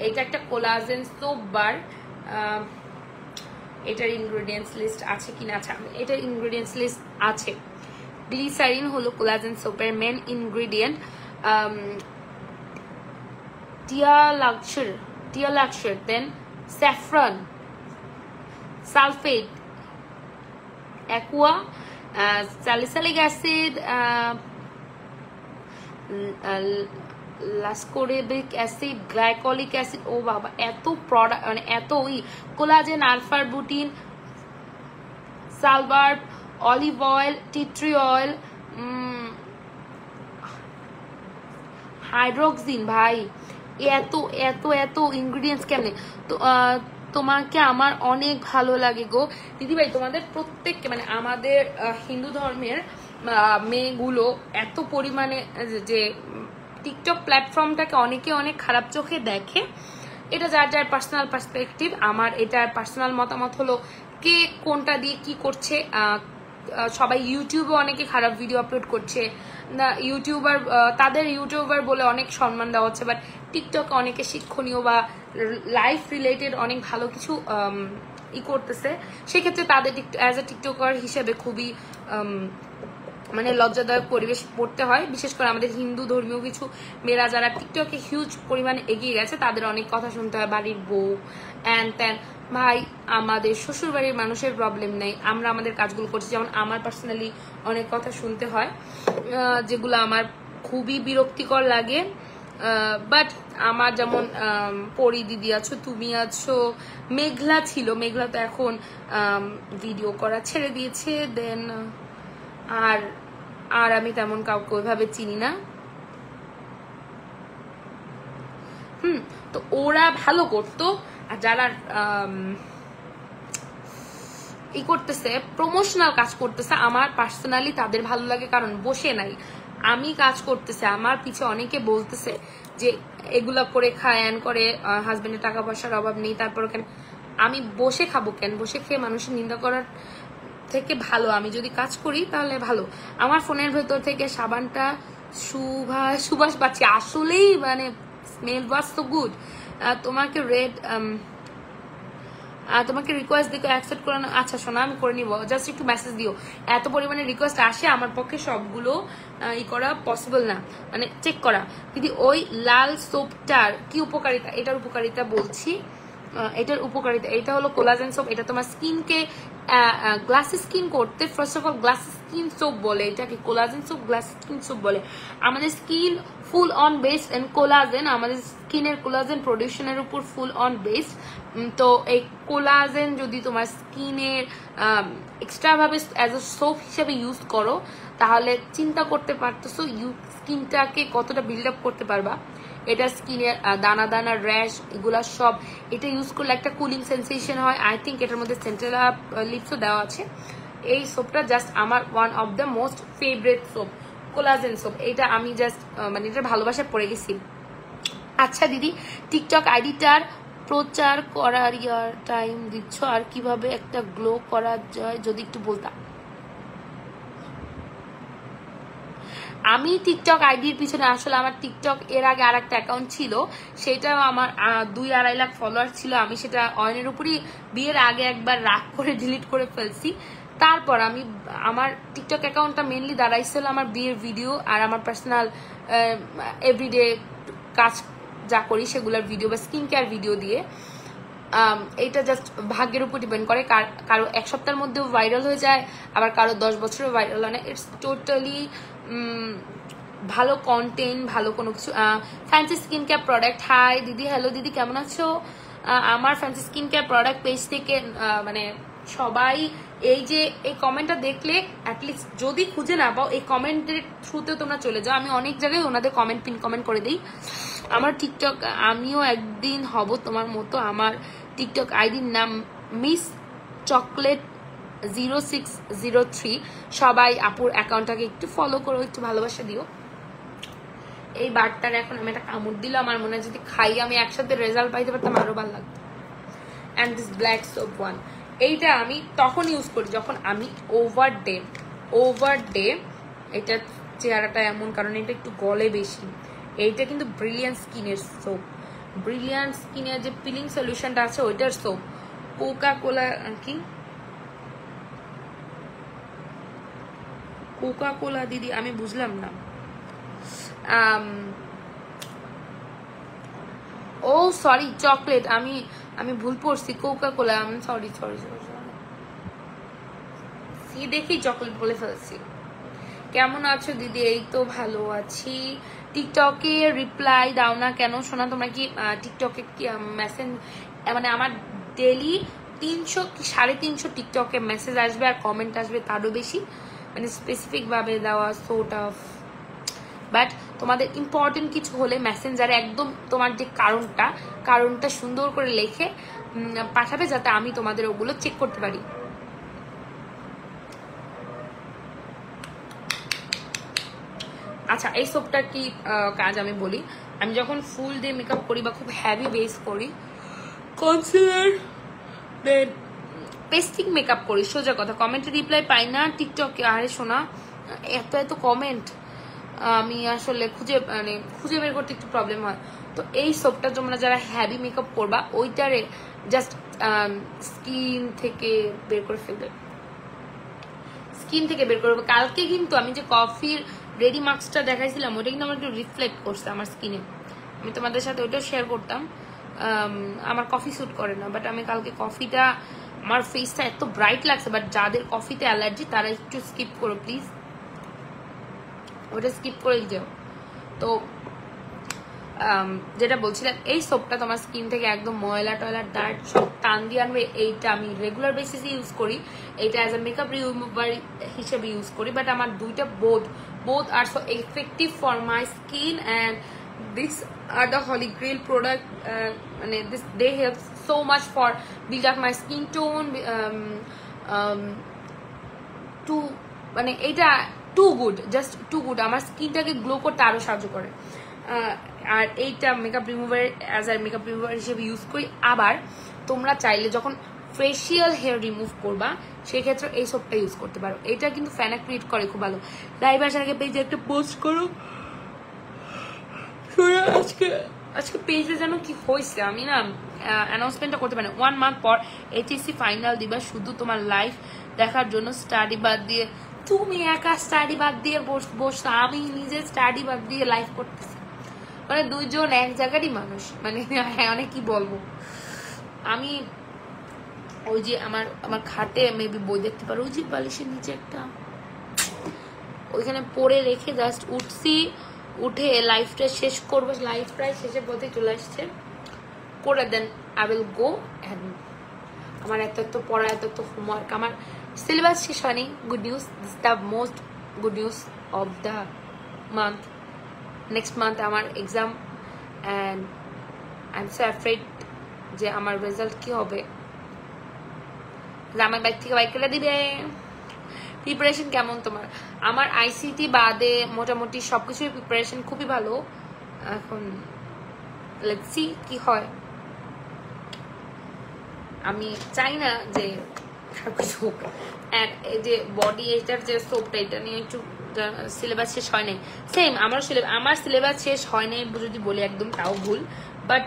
এটা একটা কোলাজেন সোপ বার। এটার ইনগ্রেডিয়েন্টস লিস্ট আছে কিনা, আচ্ছা এটার ইনগ্রেডিয়েন্টস লিস্ট আছে। গ্লিসারিন হলো কোলাজেন সোপের মেন ইনগ্রেডিয়েন্ট। টিয়ালাক্সার, then saffron, sulphate, aqua, salicylic acid, L ascorbic acid, glycolic acid. ও বাবা, এত প্রোডাক্ট, মানে এত কোলাজেন, আলফার বুটিন, সালবার্ব, olive oil, tea tree oil, হাইড্রোক্সিন। ভাই এত এত এত ইনগ্রিডিয়েন্টস কেমনে? তো তোমাকে আমার অনেক ভালো লাগে গো দিদিভাই। তোমাদের প্রত্যেককে মানে আমাদের হিন্দু ধর্মের মেয়েগুলো এত পরিমাণে যে টিকটক প্ল্যাটফর্মটাকে অনেকে অনেক খারাপ চোখে দেখে, এটা যার যার পার্সোনাল পার্সপেক্টিভ। আমার এটার পার্সোনাল মতামত হলো কে কোনটা দিয়ে কি করছে। সবাই ইউটিউবে অনেকে খারাপ ভিডিও আপলোড করছে না, ইউটিউবার তাদের ইউটিউবার বলে অনেক সম্মান দেওয়া হচ্ছে, বাট টিকটকে অনেকে শিক্ষণীয় বা লাইফ রিলেটেড অনেক ভালো কিছু করতেছে। সেক্ষেত্রে তাদের অ্যাজ এ টিকটকার হিসেবে খুবই মানে লজ্জাদায়ক পরিবেশ পড়তে হয়। বিশেষ করে আমাদের হিন্দু ধর্মীয় কিছু মেয়েরা যারা টিকটকে হিউজ পরিমাণে এগিয়ে গেছে, তাদের অনেক কথা শুনতে হয়, বাড়ির বউ অ্যান ত্যান। ভাই আমাদের শ্বশুর বাড়ির মানুষের প্রবলেম নেই, আমরা আমাদের কাজগুলো করছি। যেমন আমার পার্সোনালি অনেক কথা শুনতে হয় যেগুলো আমার খুবই বিরক্তিকর লাগে, বাট আমার যেমন পরি দিদি আছো, তুমি আছো, মেঘলা ছিল, মেঘলা তো এখন ভিডিও করা ছেড়ে দিয়েছে। দেন আর আমি তেমন কাউকে ওইভাবে চিনি না। তো ওরা ভালো করতো, আর যারা ই করতেছে প্রমোশনাল কাজ করতেছে আমার পার্সোনালি তাদের ভালো লাগে, কারণ বসে নাই, আমি কাজ করতেছে, আমার পিছে অনেকে বলতেছে যে এগুলা করে খায় এন করে, হাজবেন্ডের টাকা পয়সার অভাব নেই, তারপর কেন আমি বসে খাবো, কেন বসে খেয়ে মানুষের নিন্দা করার থেকে ভালো আমি যদি কাজ করি তাহলে ভালো। আমার ফোনের ভেতর থেকে সাবানটা সুবাস পাচ্ছি, আসলেই মানে স্মেল ওয়াজ সো গুড। তোমাকে তোমাকে রিকোয়েস্ট দিকে অ্যাকসেপ্ট করানো, আচ্ছা শোনা আমি করে নিব, জাস্ট একটু মেসেজ দিও। এত পরিমাণে রিকোয়েস্ট আসে আমার পক্ষে সবগুলো ই করা পসিবল না, মানে চেক করা। দিদি ওই লাল সোপটার কি উপকারিতা? এটার উপকারিতা বলছি, এটার উপকারিতা এটা হলো কোলাজেন সোপ। এটা তোমার স্কিনকে গ্লাসি স্কিন করতে, first of all glassy skin soap বলে এটাকে, collagen soap glassy skin soap বলে। আমাদের skin full on based and collagen, আমাদের স্কিনের কোলাজেন প্রোডাকশনের উপর ফুল অন বেসড। তো এই কোলাজেন যদি তোমার স্কিনের এক্সট্রা ভাবে অ্যাজ এ সোপ হিসেবে ইউজ করো, তাহলে চিন্তা করতে পারতেছো স্কিনটাকে কতটা বিল্ড আপ করতে পারবা। এটা স্কিনের দানা দানা র্যাশ এগুলা সব এটা ইউজ করলে একটা কুলিং সেন্সেশন হয়। আই থিঙ্ক এটার মধ্যে সেন্টেলা লিপসও দেওয়া আছে। এই সোপটা জাস্ট আমার one of the most favourite soap, collagen soap. এটা আমি জাস্ট মানে এটা ভালোবাসা পড়ে গেছি। আচ্ছা দিদি, টিকটক আইডিটার প্রচার করার টাইম দিচ্ছ, আর কিভাবে একটা গ্লো করা যায় যদি একটু বলতাম। আমি টিকটক আইডির পিছনে আসলে আমার টিকটক এর আগে আর একটা অ্যাকাউন্ট ছিল, সেটা আমার 2-2.5 লাখ ফলোয়ার ছিল। আমি সেটা অয়নের উপরই বিয়ের আগে একবার রাগ করে ডিলিট করে ফেলছি। তারপর আমি আমার টিকটক অ্যাকাউন্টটা মেনলি দাঁড়াইছিল আমার বিয়ের ভিডিও আর আমার পার্সোনাল এভরিডে কাজ যা করি সেগুলোর ভিডিও বা স্কিন কেয়ার ভিডিও দিয়ে। এইটা জাস্ট ভাগ্যের উপর ডিপেন্ড করে, কারো এক সপ্তাহের মধ্যেও ভাইরাল হয়ে যায়, আবার কারো 10 বছরেও ভাইরাল হয় না। ইটস টোটালি ভালো কন্টেন্ট, ভালো কোনো কিছু। Fancy skin care product, hi দিদি, হ্যালো দিদি কেমন আছো? আমার fancy skin care product page থেকে মানে সবাই এই যে এই কমেন্টটা দেখলে অ্যাটলিস্ট যদি খুঁজে না পাও এই কমেন্টের থ্রুতে তোমরা চলে যাও, আমি অনেক জায়গায় ওনাদের পিন কমেন্ট করে দিই। আমার টিকটক, আমিও একদিন হব তোমার মতো। আমার টিকটক আইডির নাম মিস চকলেট 0603। সবাই আপুর অ্যাকাউন্টটাকে একটু ফলো করো, একটু ভালোবাসা দিও। এই বারটার এখন আমি একটা কামড় দিলাম, আমার মনে হয় যদি খাই আমি একসাথে রেজাল্ট পাইতে পারতাম আরো ভালো লাগতো। And this black soap one, এইটা আমি তখন ইউজ করি যখন আমি ওভার ডে এটা চেহারাটা এমন, কারণ এটা একটু গলে বেশি। এইটা কিন্তু ব্রিলিয়ান্ট স্কিনের সোপ, ব্রিলিয়ান্ট স্কিনের যে পিলিং সলিউশনটা আছে ওইটার সোপ। কোকা কোলা কি কোকা কোলা দিদি আমি বুঝলাম না। ও সরি চকলেট, আমি ভুল পড়ছি, কোকা কোলা, সরি সি দেখি চকলেট বলে ফেলছি। কেমন আছো দিদি? এই তো ভালো আছি। টিকটকে রিপ্লাই দাও না কেন শোনা? তোমরা কি টিকটকে মেসেজ, মানে আমার ডেলি 300 কি 350 টিকটকে মেসেজ আসবে আর কমেন্ট আসবে তারও বেশি, মানে স্পেসিফিক ভাবে দেওয়া সোট অফ। বাট তোমাদের ইম্পর্টেন্ট কিছু হলে মেসেঞ্জারে একদম তোমার যে কারণটা সুন্দর করে লিখে পাঠাবে, যাতে আমি তোমাদের ওগুলো চেক করতে পারি। আচ্ছা এই সোপটার কি কাজ আমি বলি। আমি যখন ফুল ডে মেকআপ করি বা খুব হ্যাভি বেস করি, কনসিলার দেন পেস্টিং মেকআপ করি, সোজা কথা কমেন্টে রিপ্লাই পাই না টিকটকে। আরে শোনা, এত কমেন্ট আমি আসলে খুঁজে বের করতে একটু প্রবলেম হয়। তো এই সোপটা তোমরা যারা হ্যাভি মেকআপ করবা ওইটারে জাস্ট স্কিন থেকে বের করে ফেলবে, স্কিন থেকে বের করবে। কালকে কিন্তু আমি যে কফির রেডি মাস্কটা দেখাইছিলাম ওইটা কিন্তু আমার একটু রিফ্লেক্ট করছে আমার স্কিনে, আমি তোমাদের সাথে ওইটাও শেয়ার করতাম। আমার কফি স্যুট করে না, বাট আমি কালকে কফিটা, আমার ফেসটা এত ব্রাইট লাগছে। বাট যাদের কফিতে অ্যালার্জি তারা একটু স্কিপ করো প্লিজ, ওটা স্কিপ করে যাও। তো যেটা বলছিলাম, এই সোপটা তোমার স্কিন থেকে একদম ময়লা টয়লা ডার্ট সব টান দিয়ে আনবে। এইটা আমি রেগুলার বেসিসে ইউজ করি, এইটা অ্যাজ এ মেকআপ রিমুভার হিসেবে ইউজ করি। বাট আমার দুইটা both are so effective for my skin and These are the holy grail product. They help so much for build up my skin tone. To এটা too good, just too good. আমার স্কিনটাকে glow করতে আরো সাহায্য করে। আর এইটা makeup remover as আর মেকআপ রিমুভার হিসেবে ইউজ করি। আবার তোমরা চাইলে যখন ফেসিয়াল হেয়ার রিমুভ করবা সেই ক্ষেত্রে এই সোপটা ইউজ করতে পারো। এটা কিন্তু ফ্যানা ক্রিয়েট করে খুব ভালো। লাইভ আসার আগে পেজে একটা পোস্ট করো। আজকে পেজে যেন কি হয়েছে আমি না অ্যানাউন্সমেন্টটা করতে পারি। 1 মান্থ পর এইচএসসি ফাইনাল দিবা, শুধু তোমার লাইফ দেখার জন্য স্টাডি বাদ দিয়ে। তুমি একা স্টাডি বাদ দিয়ে বসছো, আমি নিজে স্টাডি বাদ দিয়ে লাইফ করতেছি। দুইজন এক জায়গারই মানুষ। হ্যাঁ, অনেক কি বলবো। আমি ওই যে আমার খাটে মেবি বই দেখতে পারো, ওই যে বালিশের নিচে একটা, ওইখানে পড়ে রেখে জাস্ট উঠছি, উঠে লাইফটা শেষ করবো। লাইফ প্রায় শেষের পথে চলে আসছে, করে then I will go and আমার এত পড়া, এত হোমওয়ার্ক। আমার সিলেবাস শেষ হয়নি। Good news, this the most good news of the month. Next month আমার exam and I am so afraid যে আমার রেজাল্ট কি হবে। আমার বাইক থেকে বাইক কেটে দিবে। প্রিপারেশন কেমন তোমার? আমার আইসিটি বাদে মোটামুটি সবকিছুই প্রিপারেশন খুবই ভালো। এখন লেটস সি কি হয়। আমি চাই না যে সবকিছু হোক। এই যে বডি এটার যে সোপটা, এটা নিয়ে একটু সিলেবাস শেষ হয় নাই। সেম আমার সিলেবাস শেষ হয় নাই যদি বলি একদম তাও ভুল। বাট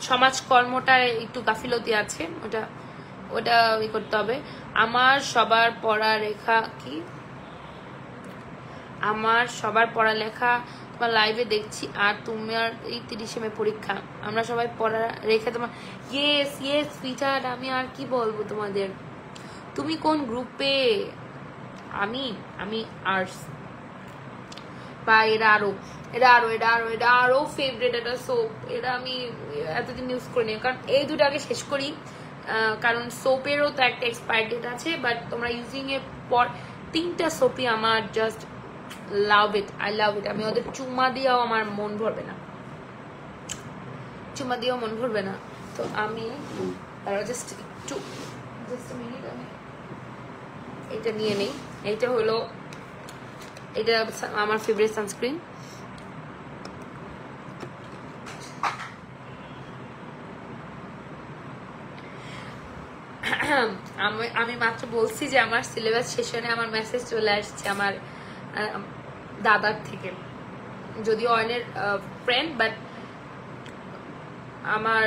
সমাজকর্মটার একটু গাফিলতি আছে, ওটা করতে হবে। আমার সবার পড়ালেখা তোমার লাইভে দেখছি, আর তোমার এই 30 মে পরীক্ষা। আমরা সবাই পড়া রেখা তোমার ইয়েস সুইটার। আমি আর কি বলবো তোমাদের। তুমি কোন গ্রুপে? আমি আর্টস। বা এরা আরো ফেভারিট একটা সোপ। এটা আমি এতদিন ইউজ করিনি, কারণ এই দুটো আগে শেষ করি। কারণ সোপেরও তো একটা এক্সপায়ার ডেট আছে। বাট তোমরা ইউজিং এর পর 3টা সোপই আমার just love it, I love ইট। আমি ওদের চুমা দিয়েও আমার মন ভরবে না। তো আমি জাস্ট মিনিট, আমি এটা নিয়ে নেই। এটা আমার ফেভারিট সানস্ক্রিন। আমি মাত্র বলছি যে আমার সিলেবাস সেশনে আমার মেসেজ চলে আসছে আমার দাদার থেকে, যদিও অয়নের ফ্রেন্ড, বাট আমার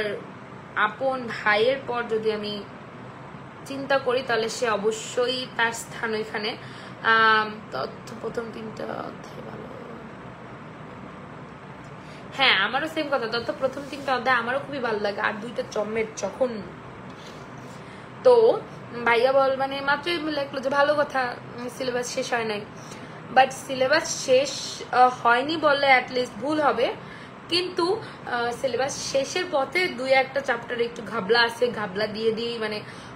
আপন ভাইয়ের পর যদি আমি চিন্তা করি তাহলে সে অবশ্যই তার স্থান ওইখানে। তথ্য প্রথম 3টা অধ্যায় ভালো। হ্যাঁ, আমারও সেম কথা। তথ্য প্রথম 3টা অধ্যায় আমারও খুবই ভালো লাগে, আর 2টা চমের যখন। তো ভাইয়া মাত্রই লাগলো যে ভালো কথা, সিলেবাস শেষ হয় নাই। বাট সিলেবাস শেষ হয়নি বললে অ্যাটলিস্ট ভুল হবে। কিন্তু সিলেবাস শেষের পথে 2-1টা চ্যাপ্টার একটু ঘাবলা আছে, ঘাবলা দিয়ে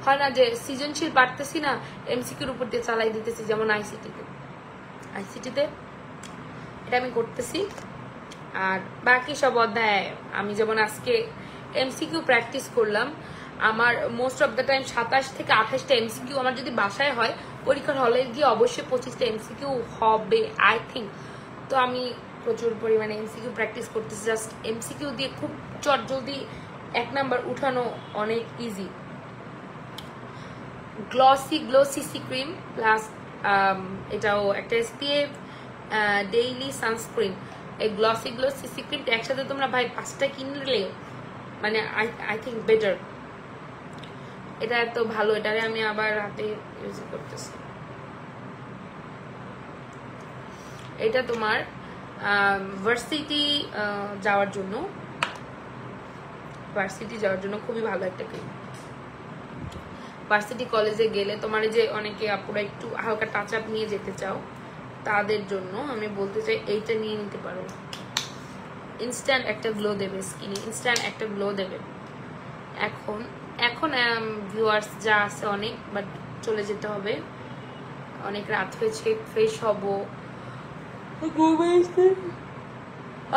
হয় না যে সৃজনশীল পারতেছি না, এমসিকিউর উপর দিয়ে চালাই দিতেছি। যেমন আইসিটিতে এটা আমি করতেছি। আর বাকি সব অধ্যায় আমি যেমন আজকে এমসিকিউ প্র্যাকটিস করলাম। আমার মোস্ট অফ দ্য টাইম 27 থেকে 28টা এমসিকিউ আমার যদি বাসায় হয়, পরীক্ষার হলে গিয়ে অবশ্যই 25টা এমসিকিউ হবে আই থিঙ্ক। তো আমি প্রচুর পরিমাণে এমসিকিউ প্র্যাকটিস করতেছি। জাস্ট এমসিকিউ দিয়ে খুব জলদি 1 নাম্বার উঠানো অনেক easy. Glow CC cream plus এটাও একটা SPF ডেইলি সানস্ক্রিন। এই গ্লো সিসি ক্রিমটা একসাথে তোমরা ভাই 5টা কিনলে আই থিঙ্ক বেটার। এটা এত ভালো, এটারে আমি আবার রাতে ইউজ করতেছি। এটা তোমার ভার্সিটি যাওয়ার জন্য খুবই ভালো একটা ক্রিম। ভার্সিটি কলেজে গেলে তোমার যে অনেকে আপুরা একটু হালকা টাচ আপ নিয়ে যেতে চাও, তাদের জন্য আমি বলতে চাই এইটা নিয়ে নিতে পারো। ইনস্ট্যান্ট একটা গ্লো দেবে স্কিনে, ইনস্ট্যান্ট একটা গ্লো দেবে। এখন ভিউয়ার্স যা আছে অনেক, বাট চলে যেতে হবে, অনেক রাত হয়েছে, ফ্রেশ হব।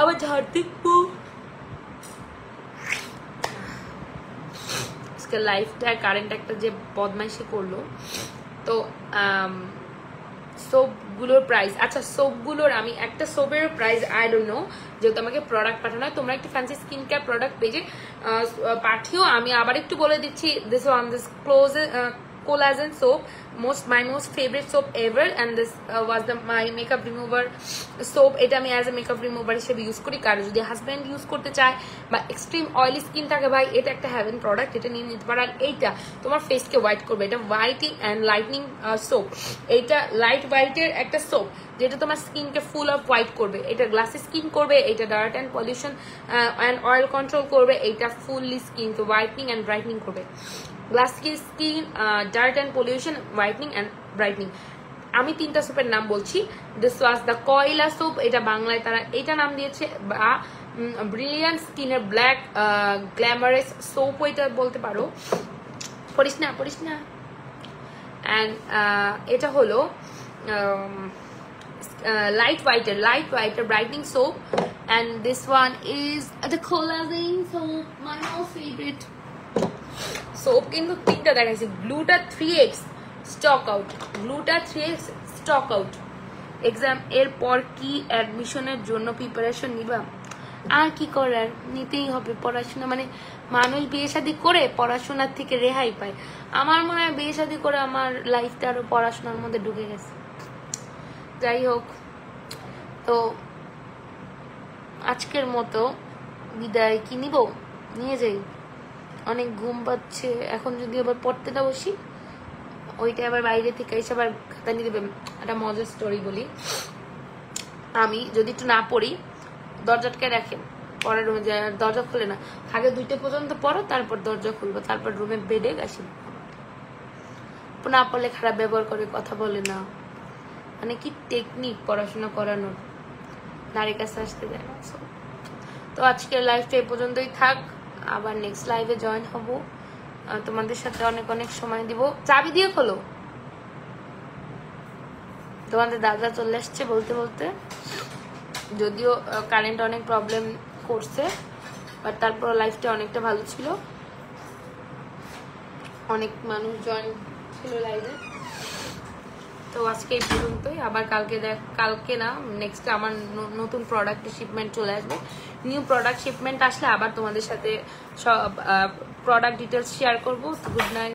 আবার ঝাড় দেখবো। আজকে লাইফটা কারেন্ট একটা যে বদমাইশি করলো। তো সোপগুলোর প্রাইস, আচ্ছা সোপগুলোর আমি একটা সোপের প্রাইস আই ডোন্ট নো, যেহেতু আমাকে প্রোডাক্ট পাঠানো হয়, তোমরা একটু ফ্যান্সি স্কিন কেয়ার প্রোডাক্ট পেজে পাঠিও। আমি আবার একটু বলে দিচ্ছি, this one, this collagen soap, my most favorite soap ever, and this was my makeup remover soap. এটা আমি as a makeup remover হিসেবে ইউজ করি। কারণ যদি হাজব্যান্ড ইউজ করতে চায় বা এক্সট্রিম অয়েলি স্কিন থাকে, ভাই এটা একটা হেভেন প্রোডাক্ট, এটা নিয়ে নিতে পারো। আর এইটা তোমার ফেসকে হোয়াইট করবে, এটা হোয়াইটিং অ্যান্ড লাইটনিং সোপ। এইটা লাইট হোয়াইটের একটা সোপ যেটা তোমার স্কিনকে ফুল অফ হোয়াইট করবে। এটা গ্লাসি স্কিন করবে, এটা dirt and pollution and oil control করবে, এইটা ফুললি স্কিনকে হোয়াইটনিং অ্যান্ড ব্রাইটনিং করবে। Glassy skin, dirt and pollution, whitening and brightening. আমি তিনটা সোপের নাম বলছি। দিস ওয়াজ দ্য কয়লা সোপ, এটা বাংলায় তারা এইটা নাম দিয়েছে, বা ব্রিলিয়ান্ট স্কিনের ব্ল্যাক গ্ল্যামারাস সোপ এটা বলতে পারো। পড়িস না অ্যান্ড এটা হলো light whiter brightening soap, and this one is the collagen soap, my most favorite soap. কিন্তু তিনটা দেখাইছি। গ্লুটা 3x stock out, গ্লুটা 3x stock out. Exam এর পর কি অ্যাডমিশনের জন্য প্রিপারেশন নিবা? আর কি করার, নিতেই হবে পড়াশোনা। মানে মানুষ বিয়ে শাদী করে পড়াশোনার থেকে রেহাই পায়। আমার মনে হয় বিয়ে শাদী করে আমার লাইফটা আরো পড়াশোনার মধ্যে ঢুকে গেছে। যাই হোক, তো আজকের মতো বিদায় কি নিব, নিয়ে যাই। অনেক ঘুম পাচ্ছে এখন, যদি আবার পড়তে না বসি ওইটা আবার বাইরে থেকে এসে আবার খাতা নিয়ে দেবে। একটা মজার স্টোরি বলি, আমি যদি একটু না পড়ি দরজাটকে রাখে, পরের রুমে যায়, দরজা খুলে না, আগে 2টা পর্যন্ত পড়ো, তারপর দরজা খুলবো, তারপর রুমে বেডে আসি। না পড়লে খারাপ ব্যবহার করে, কথা বলে না, মানে কি টেকনিক পড়াশোনা করানোর, নারীর কাছে আসতে দেয় না। তো আজকের লাইফটা এই পর্যন্তই থাক, আবার নেক্সট লাইভে জয়েন হব, তোমাদের সাথে অনেক অনেক সময় দিব। চাবি দিয়ে খোলো, তোমাদের দাদা চলে আসছে বলতে বলতে। যদিও কারেন্ট অনেক প্রবলেম করছে, বাট তারপর লাইফটা অনেকটা ভালো ছিল, অনেক মানুষ জয়েন ছিল লাইভে। তো আজকে এই পর্যন্তই, আবার কালকে না নেক্সট আমার নতুন প্রোডাক্টের শিপমেন্ট চলে আসবে। নিউ প্রোডাক্ট শিপমেন্ট আসলে আবার তোমাদের সাথে সব প্রোডাক্ট ডিটেলস শেয়ার করবো। Good night.